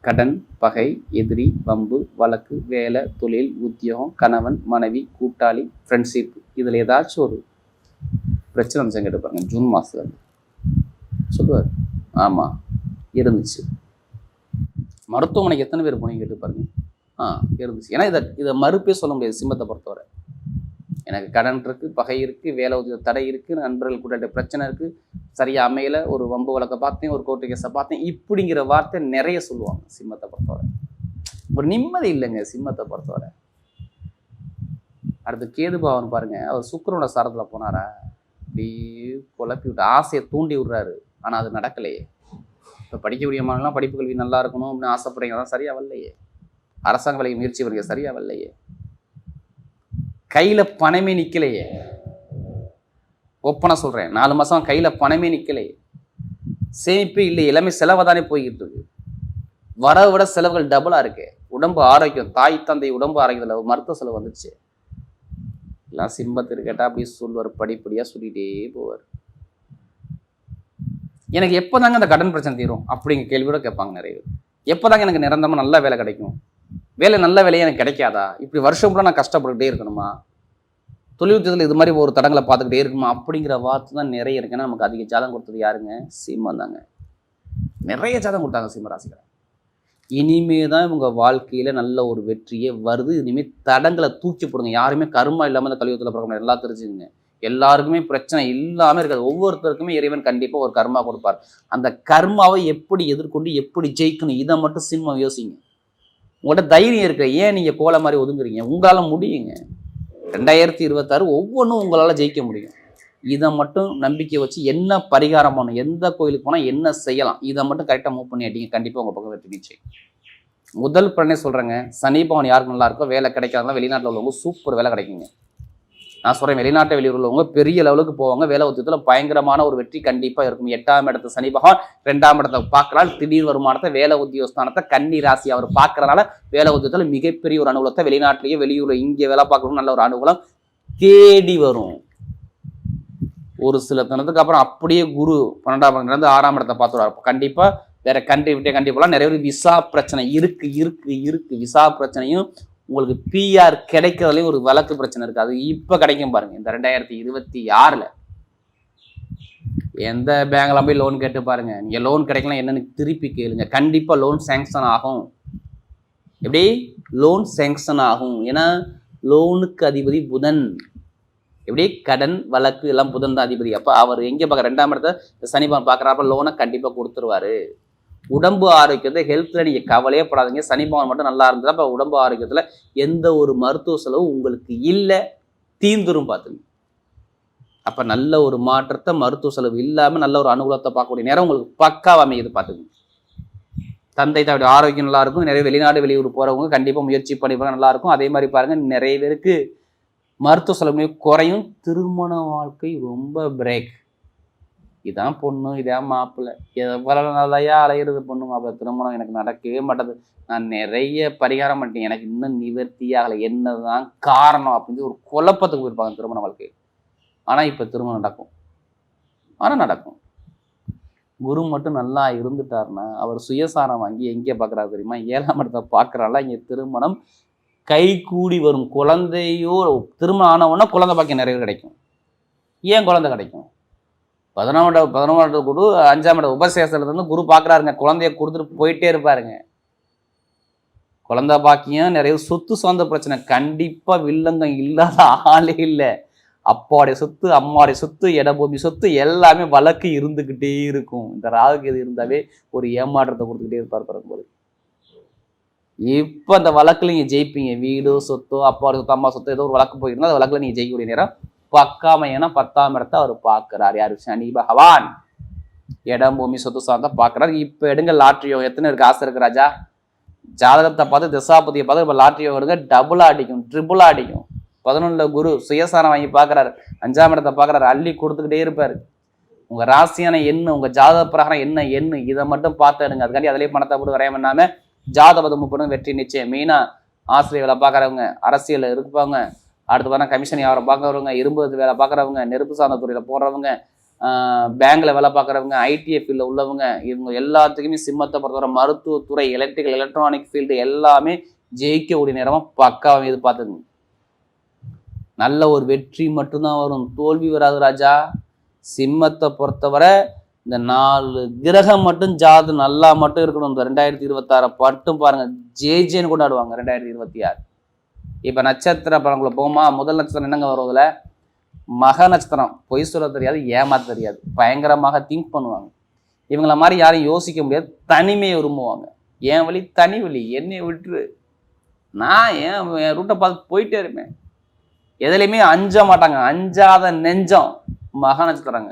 கடன், பகை, எதிரி, வம்பு, வழக்கு, வேலை, தொழில், உத்தியோகம், கணவன், மனைவி, கூட்டாளி, ஃப்ரெண்ட்ஷிப், இதில் ஏதாச்சும் ஒரு பிரச்சனை அம்சம் கேட்டுப்பாருங்க. ஜூன் மாதத்துல சொல்லுவார். ஆமாம் இருந்துச்சு. மருத்துவமனைக்கு எத்தனை பேர் போனீங்க கேட்டு பாருங்க. இருந்துச்சு. ஏன்னா இதை மறுப்பே சொல்ல முடியாது. சிம்மத்தை பொறுத்தவரை எனக்கு கடன் இருக்கு, பகை இருக்கு, வேலை உதவி தடை இருக்கு, நண்பர்கள் கூட பிரச்சனை இருக்கு, சரியா அமையல, ஒரு வம்பு வழக்க பார்த்தேன், ஒரு கோர்ட்டு கேஸை பார்த்தேன், இப்படிங்கிற வார்த்தை நிறைய சொல்லுவாங்க சிம்மத்தை பொறுத்தவரை. ஒரு நிம்மதி இல்லைங்க சிம்மத்தை பொறுத்தவரை. அடுத்து கேது பகவான் பாருங்க, அவர் சுக்கிரனோட சாரத்துல போனாரா, அப்படியே குழப்பி விட்டு ஆசையை தூண்டி விடுறாரு. ஆனால் அது நடக்கலையே. இப்போ படிக்கக்கூடிய மாணவர்கள்லாம் படிப்பு கல்வி நல்லா இருக்கணும் அப்படின்னு ஆசைப்படுறீங்க, அதான் சரியா வரலையே. அரசாங்க வேலைக்கு முயற்சி பண்ணுங்க, சரியா வரலையே. கையில் பணமே நிற்கலையே. ஒப்பனை சொல்கிறேன், 4 மாதம் கையில் பணமே நிற்கலையே. சேமிப்பே இல்லை, எல்லாமே செலவை தானே போய்கிட்டு இருக்கு. வர விட செலவுகள் டபுளாக இருக்கு. உடம்பு ஆரோக்கியம், தாய் தந்தை உடம்பு ஆரோக்கியத்தில் மருத்துவ செலவு வந்துச்சு. எல்லாம் சிம்மத்திற்கு கேட்டால் அப்படி சொல்வார், படிப்படியாக சொல்லிகிட்டே போவார். எனக்கு எப்போ தாங்க அந்த கடன் பிரச்சனை தீரும் அப்படிங்கிற கேள்வியோட கேட்பாங்க நிறைய பேர். எப்போ தாங்க எனக்கு நிரந்தரமாக நல்ல வேலை கிடைக்கும், நல்ல வேலையே எனக்கு கிடைக்காதா, இப்படி வருஷம் கூட நான் கஷ்டப்பட்டுக்கிட்டே இருக்கணுமா, தொழில்நுட்பத்தில் இது மாதிரி ஒரு தடங்களை பார்த்துக்கிட்டே இருக்குமா அப்படிங்கிற வார்த்தை தான் நிறைய இருக்கு. ஏன்னா நமக்கு அதிக ஜாதகம் கொடுத்தது யாருங்க? சிம்மம் தாங்க. நிறைய ஜாதகம் கொடுத்தாங்க சிம்ம ராசிக்காரங்க. இனிமே தான் இவங்க வாழ்க்கையில் நல்ல ஒரு வெற்றியே வருது. இனிமேல் தடங்களை தூக்கி போடுங்க. யாருமே கர்மா இல்லாமல் இந்த கலியுகத்தில் பிறக்க எல்லாம் தெரிஞ்சுங்க. எல்லாருக்குமே பிரச்சனை இல்லாமல் இருக்காது. ஒவ்வொருத்தருக்குமே இறைவன் கண்டிப்பாக ஒரு கர்மா கொடுப்பார். அந்த கர்மாவை எப்படி எதிர்கொண்டு எப்படி ஜெயிக்கணும், இதை மட்டும் சிம்மம் யோசிங்க. உங்கள்கிட்ட தைரியம் இருக்கு, ஏன் நீங்கள் கோலை மாதிரி ஒதுங்குறீங்க? உங்களால் முடியுங்க. 2026 ஒவ்வொன்றும் உங்களால் ஜெயிக்க முடியும். இதை மட்டும் நம்பிக்கை வச்சு என்ன பரிகாரம் பண்ணணும், எந்த கோயிலுக்கு போனால் என்ன செய்யலாம், இதை மட்டும் கரெக்டாக மூவ் பண்ணி அடிங்க. கண்டிப்பாக உங்கள் பக்கம் வெற்றி நிச்சயம். முதல் பலனே சொல்கிறேங்க, சனி பகவான் யாருக்கு நல்லா இருக்கோ, வேலை கிடைக்காதா வெளிநாட்டில் உள்ளவங்க சூப்பர் வேலை கிடைக்குங்க. நான் சொல்கிறேன், வெளிநாட்டை வெளியூர் உள்ளவங்க பெரிய லெவலுக்கு போவாங்க. வேலை உத்தியத்தில் பயங்கரமான ஒரு வெற்றி கண்டிப்பாக இருக்கும். 8ஆம் இடத்தை சனி பகவான் 2ஆம் இடத்தை பார்க்கலாம். திடீர் வருமானத்தை வேலை உத்தியோகஸ்தானத்தை கன்னி ராசி அவர் பார்க்கறதுனால வேலை உத்தியத்தில் மிகப்பெரிய ஒரு அனுகூலத்தை, வெளிநாட்டிலேயே வெளியூரில் இங்கே வேலை பார்க்கணும் நல்ல ஒரு அனுகூலம் தேடி வரும். ஒரு சில தினத்துக்கு அப்புறம் அப்படியே குரு 12ஆம் இடத்துல 6ஆம் இடத்தை பார்த்துருவார். கண்டிப்பாக வேற கண்ட்ரி விட்டே கண்டிப்பாக நிறைய பேர் விசா பிரச்சனை இருக்கு. விசா பிரச்சனையும் உங்களுக்கு பிஆர் கிடைக்கிறதுலையும் ஒரு வழக்கு பிரச்சனை இருக்கு. அது இப்போ கிடைக்கும் பாருங்க. இந்த 2026 எந்த பேங்க்ல போய் லோன் கேட்டு பாருங்க. நீங்க லோன் கிடைக்கலாம் என்னன்னு திருப்பி கேளுங்க. கண்டிப்பா லோன் சேங்ஷன் ஆகும். எப்படி லோன் சேங்ஷன் ஆகும்? ஏன்னா லோனுக்கு அதிபதி புதன். எப்படி கடன் வழக்கு எல்லாம் புதன் தான் அதிபதி. அப்போ அவர் எங்கே பார்க்குற 2ஆம் இடத்தை சனி பகவான் பார்க்குறப்ப லோனை கண்டிப்பாக கொடுத்துருவாரு. உடம்பு ஆரோக்கியத்தை ஹெல்த்தில் நீங்கள் கவலையே படாதீங்க. சனி பகவான் மட்டும் நல்லா இருந்தது. அப்போ உடம்பு ஆரோக்கியத்தில் எந்த ஒரு மருத்துவ செலவு உங்களுக்கு இல்லை, தீந்துரும் பார்த்துங்க. அப்போ நல்ல ஒரு மாற்றத்தை, மருத்துவ செலவு இல்லாமல் நல்ல ஒரு அனுகூலத்தை பார்க்கக்கூடிய நேரம் உங்களுக்கு பக்காவாக அமையுது பார்த்துங்க. தந்தை தாவுடைய ஆரோக்கியம் நல்லா இருக்கும். நிறைய வெளிநாடு வெளியூர் போகிறவங்க கண்டிப்பாக முயற்சி பண்ணிப்பாங்க, நல்லா இருக்கும். அதே மாதிரி பாருங்கள், நிறைய பேருக்கு மருத்துவ செலவு குறையும். திருமண வாழ்க்கை ரொம்ப பிரேக். இதான் பொண்ணு, இதான் மாப்பிள்ளை, எவ்வளவு நாளையா அலையிறது பொண்ணு மாப்பிள்ளை, திருமணம் எனக்கு நடக்கவே மாட்டேது, நான் நிறைய பரிகாரம் பண்ணிட்டேன், எனக்கு இன்னும் நிவர்த்தியாகலை, என்னதான் காரணம் அப்படின்னு ஒரு குழப்பத்துக்கு போயிருப்பாங்க திருமண வாழ்க்கை. ஆனால் இப்போ திருமணம் நடக்கும். ஆனால் நடக்கும். குரு மட்டும் நல்லா இருந்துட்டாருன்னா அவர் சுயசாரம் வாங்கி எங்கே பார்க்குறாரு தெரியுமா? 7ஆம் இடத்தை பார்க்குறால இங்கே திருமணம் கை கூடி வரும். குழந்தையோ திருமணம் ஆனவுடனே குழந்தை பாக்கியம் நிறைய கிடைக்கும். ஏன் குழந்தை கிடைக்கும்? 11ஆம் இடம் குரு 5ஆம் இடம் உபசேசத்துலேருந்து குரு பார்க்குறாருங்க. குழந்தைய கொடுத்துட்டு போயிட்டே இருப்பாருங்க. குழந்தை பாக்கியம் நிறைய. சொத்து சார்ந்த பிரச்சனை கண்டிப்பாக வில்லங்கம் இல்லாத ஆளே இல்லை. அப்பாவுடைய சொத்து, அம்மாவுடைய சொத்து, இடபூமி சொத்து எல்லாமே வழக்கு இருந்துக்கிட்டே இருக்கும். இந்த ராகுக்கு எது இருந்தாவே ஒரு ஏமாற்றத்தை கொடுத்துக்கிட்டே இருப்பார் பிறகும்போது. இப்போ அந்த வழக்கில் நீங்கள் ஜெயிப்பீங்க. வீடோ சொத்தோ, அப்பாவோட சொத்து, அம்மா சொத்து, ஏதோ ஒரு வழக்கு போயிருந்தா அந்த வழக்கில் நீங்கள் ஜெயிக்கக்கூடிய நேரம் பக்காம. ஏன்னா 10ஆம் இடத்தை அவர் பார்க்குறாரு. யார்? சனி பகவான். இடம் பூமி சொத்து சார்ந்தா பார்க்குறாரு. இப்போ எடுங்க லாட்ரியோ. எத்தனை இருக்கு ஆசை இருக்கு ராஜா? ஜாதகத்தை பார்த்து திசாபதியை பார்த்து இப்போ லாட்ரியோ எடுங்க. டபுளாக அடிக்கும், ட்ரிபிளாக அடிக்கும். 11ல் குரு சுயசாரம் வாங்கி பார்க்குறாரு. 5ஆம் இடத்தை பார்க்குறாரு. அள்ளி கொடுத்துக்கிட்டே இருப்பார். உங்கள் ராசியான எண்ணு, உங்கள் ஜாதக பிரகாரம் என்ன எண்ணு, இதை மட்டும் பார்த்து எடுங்க. அதுக்காண்டி அதிலே பணத்தை போட்டு வரையாம இல்லாமல் ஜாதகம் முப்படும் வெற்றி நிச்சயம். மெயினாக ஆசிரியர் வேலை பார்க்குறவங்க, அரசியலில் இருப்பாங்க, அடுத்து பார்த்தா கமிஷன் வியாபாரம் பார்க்குறவங்க, இரும்பு வேலை பார்க்குறவங்க, நெருப்பு சார்ந்த துறையில் போடுறவங்க, பேங்கில் வேலை பார்க்குறவங்க, ஐடிஐ ஃபீல்டில் உள்ளவங்க, இவங்க எல்லாத்துக்குமே சிம்மத்தை பொறுத்தவரை மருத்துவத்துறை, எலக்ட்ரிக்கல், எலக்ட்ரானிக் ஃபீல்டு எல்லாமே ஜெயிக்கக்கூடிய நேரமாக பக்காவை இது பார்த்துங்க. நல்ல ஒரு வெற்றி மட்டும்தான் வரும், தோல்வி வராது ராஜா. சிம்மத்தை பொறுத்தவரை இந்த 4 கிரகம் மட்டும் ஜாது நல்லா மட்டும் இருக்கணும். இந்த 2026 மட்டும் பாருங்க, ஜேஜேன்னு கொண்டாடுவாங்க 2026. இப்போ நட்சத்திர பலன்களை போகுமா? முதல் நட்சத்திரம் என்னங்க வருவதில்? மக நட்சத்திரம். பொய் சொல்ல தெரியாது, ஏமாற்ற தெரியாது, பயங்கரமாக திங்க் பண்ணுவாங்க. இவங்கள மாதிரி யாரும் யோசிக்க முடியாது, தனிமையை விரும்புவாங்க. என் வழி தனி வழி, என்னை விட்டுரு, நான் என் ரூட்டை பார்த்து போயிட்டே இருப்பேன். எதுலையுமே அஞ்ச மாட்டாங்க. அஞ்சாத நெஞ்சம். மகா நட்சத்திரங்க.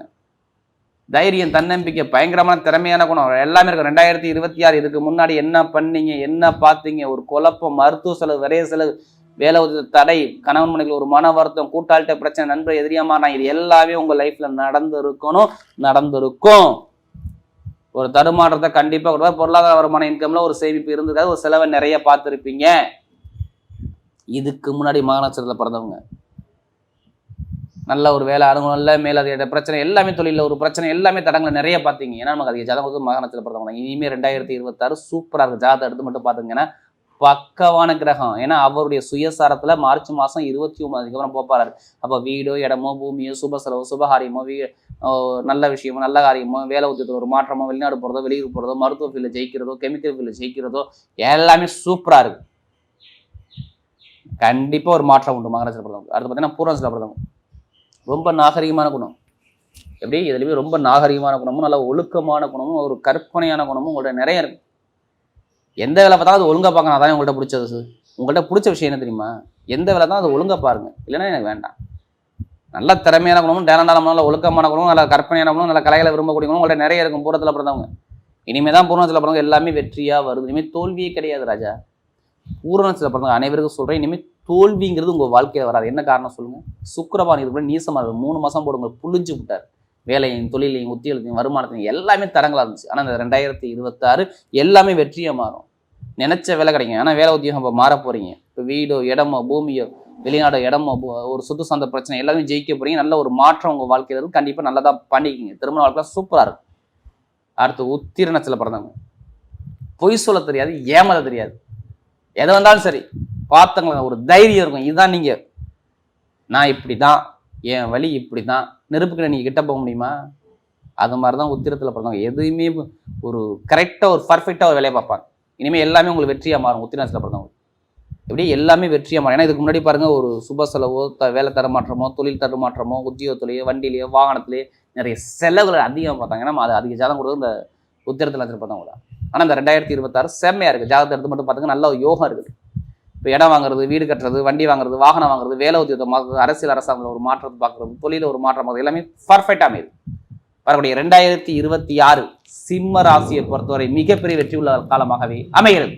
தைரியம், தன்னம்பிக்கை, பயங்கரமான திறமையான குணம் எல்லாமே இருக்கும். 2026 இதுக்கு முன்னாடி என்ன பண்ணீங்க, என்ன பார்த்தீங்க, ஒரு குழப்பம், மருத்துவ செலவு, விரைய செலவு, வேலை தடை, கணவன் மனைவியில் ஒரு மன வருத்தம், கூட்டாளிட்ட பிரச்சனை, நண்பர் எதிரியாமாறான், இது எல்லாமே உங்க லைஃப்ல நடந்திருக்கும். ஒரு தடுமாற்றத்தை கண்டிப்பா ஒரு பொருளாதார வருமான இன்கம்ல ஒரு சேமிப்பு இருந்தது, ஒரு செலவை நிறைய பார்த்துருப்பீங்க. இதுக்கு முன்னாடி மகா நட்சத்திரத்தில் பிறந்தவங்க நல்ல ஒரு வேலை அனுகூலம் இல்லை, மேலதிக பிரச்சனை எல்லாமே, தொழிலில் ஒரு பிரச்சனை எல்லாமே, தடங்களை நிறைய பார்த்தீங்க. ஏன்னா நமக்கு அதிக ஜாதகம் மகா நட்சத்திரத்தில் பிறந்தவங்க. இனிமேல் 2026 சூப்பராக இருக்குது. ஜாதகம் எடுத்து மட்டும் பார்த்துங்கன்னா பக்கவான கிரகம். ஏன்னா அவருடைய சுயசாரத்தில் மார்ச் மாதம் 29 அப்புறம் போப்பாரு. அப்போ வீடோ, இடமோ, பூமியோ, சுப செலவோ, சுபகாரியமோ, நல்ல விஷயமோ, நல்ல காரியமோ, வேலை உத்தியத்தில் ஒரு மாற்றமோ, வெளிநாடு போகிறதோ, வெளியூர் போகிறதோ, மருத்துவ ஃபீல்டில் ஜெயிக்கிறதோ, கெமிக்கல் ஃபீல்டில் ஜெயிக்கிறதோ எல்லாமே சூப்பராக இருக்குது. கண்டிப்பாக ஒரு மாற்றம் உண்டு மகா நட்சத்திரத்தில் பிறந்தவங்க. அடுத்து பார்த்தீங்கன்னா பூர்வ நட்சத்திரத்தில் பிறந்தவங்க ரொம்ப நாகரிகமான குணம். எப்படி இதுலேயுமே ரொம்ப நாகரிகமான குணமும் நல்ல ஒழுக்கமான குணமும் ஒரு கற்பனையான குணமும் உங்கள்கிட்ட நிறைய இருக்கு. எந்த வேலை பார்த்தாலும் அது ஒழுங்காக பார்க்கணும். அதான் உங்கள்கிட்ட பிடிச்சது. உங்கள்கிட்ட பிடிச்ச விஷயம் என்ன தெரியுமா? எந்த வேலை தான் அது ஒழுங்காக பாருங்க, இல்லைன்னா எனக்கு வேண்டாம். நல்ல திறமையான குணமும், டேலண்டான நல்ல ஒழுக்கமான குணமும், நல்ல கற்பனையான குணமும், நல்ல கலைகளை விரும்பக்கூடிய குணம் உங்கள்கிட்ட நிறைய இருக்கும் பூர்வத்தில் பிறந்தவங்க. இனிமேல் தான் பூர்வத்தில் பிறந்தவங்க எல்லாமே வெற்றியாக வருது. இனிமேல் தோல்வியே கிடையாது ராஜா. பூர்வத்தில் பிறந்தவங்க அனைவருக்கும் சொல்கிறேன், இனிமேல் தோல்விங்கிறது உங்கள் வாழ்க்கையில் வராது. என்ன காரணம் சொல்லுங்கள்? சுக்கிரபான் இதுக்கு நீசமாக இருக்குது. 3 மாதம் போடுங்க புளிஞ்சு விட்டார். வேலையும், தொழிலையும், உத்தியோகத்தையும், வருமானத்தையும் எல்லாமே தரங்களாக இருந்துச்சு. ஆனால் இந்த 2026 எல்லாமே வெற்றியாக மாறும். நினச்ச வேலை கிடைக்கும். ஆனால் வேலை உத்தியோகம் இப்போ மாற போகிறீங்க. இப்போ வீடோ, இடமோ, பூமியோ, வெளிநாடோ, இடமோ, ஒரு சொத்து சார்ந்த பிரச்சனை எல்லாமே ஜெயிக்க போகிறீங்க. நல்ல ஒரு மாற்றம் உங்கள் வாழ்க்கையில் இருக்கும். கண்டிப்பாக நல்லா தான் பண்ணிக்கிங்க. திருமண வாழ்க்கையில் சூப்பராக இருக்கும். அடுத்து உத்திர நட்சத்திரத்தில் பிறந்தவங்க பொய் சொல்ல தெரியாது, ஏமாத தெரியாது. எதை வந்தாலும் சரி பார்த்தங்களா ஒரு தைரியம் இருக்கும். இதுதான் நீங்கள், நான் இப்படி தான், என் வழி இப்படி தான், நெருப்புக்கிட்ட நீங்கள் கிட்ட போக முடியுமா? அது மாதிரி தான் உத்திரத்தில் பிறந்தவங்க. எதுவுமே ஒரு கரெக்டாக ஒரு பர்ஃபெக்டாக ஒரு வேலையை பார்ப்பாங்க. இனிமேல் எல்லாமே உங்களுக்கு வெற்றியாக மாறும். உத்திரத்தில் பிறந்தவங்க எப்படி எல்லாமே வெற்றியாக மாறும். ஏன்னா இதுக்கு முன்னாடி பாருங்கள், ஒரு சுப செலவோ, வேலை தரமாற்றமோ, தொழில் தரமாற்றமோ, உத்தியோகத்திலேயோ, வண்டியிலேயோ, வாகனத்திலேயோ நிறைய செலவுகளை அதிகமாக பார்த்தாங்க. ஏன்னா அது அதிக ஜாதகம் கொடுத்து இந்த உத்திரத்தில் பிறந்தவங்க தான். ஆனால் இந்த 2026 செம்மையாக இருக்குது. ஜாதகத்தை எடுத்து மட்டும் பார்த்துங்க, நல்ல யோகம் இருக்குது. இப்போ இடம் வாங்குறது, வீடு கட்டுறது, வண்டி வாங்குறது, வாகனம் வாங்குறது, வேலை உத்தியோகத்தை மாற்றுறது, அரசியல் அரசாங்கத்தில் ஒரு மாற்றத்தை பார்க்குறது, தொழிலில் ஒரு மாற்றம் பார்க்குறது எல்லாமே பர்ஃபெக்டாக அமையுது. வரக்கூடிய 2026 சிம்ம ராசியை பொறுத்தவரை மிகப்பெரிய வெற்றி உள்ள காலமாகவே அமைகிறது.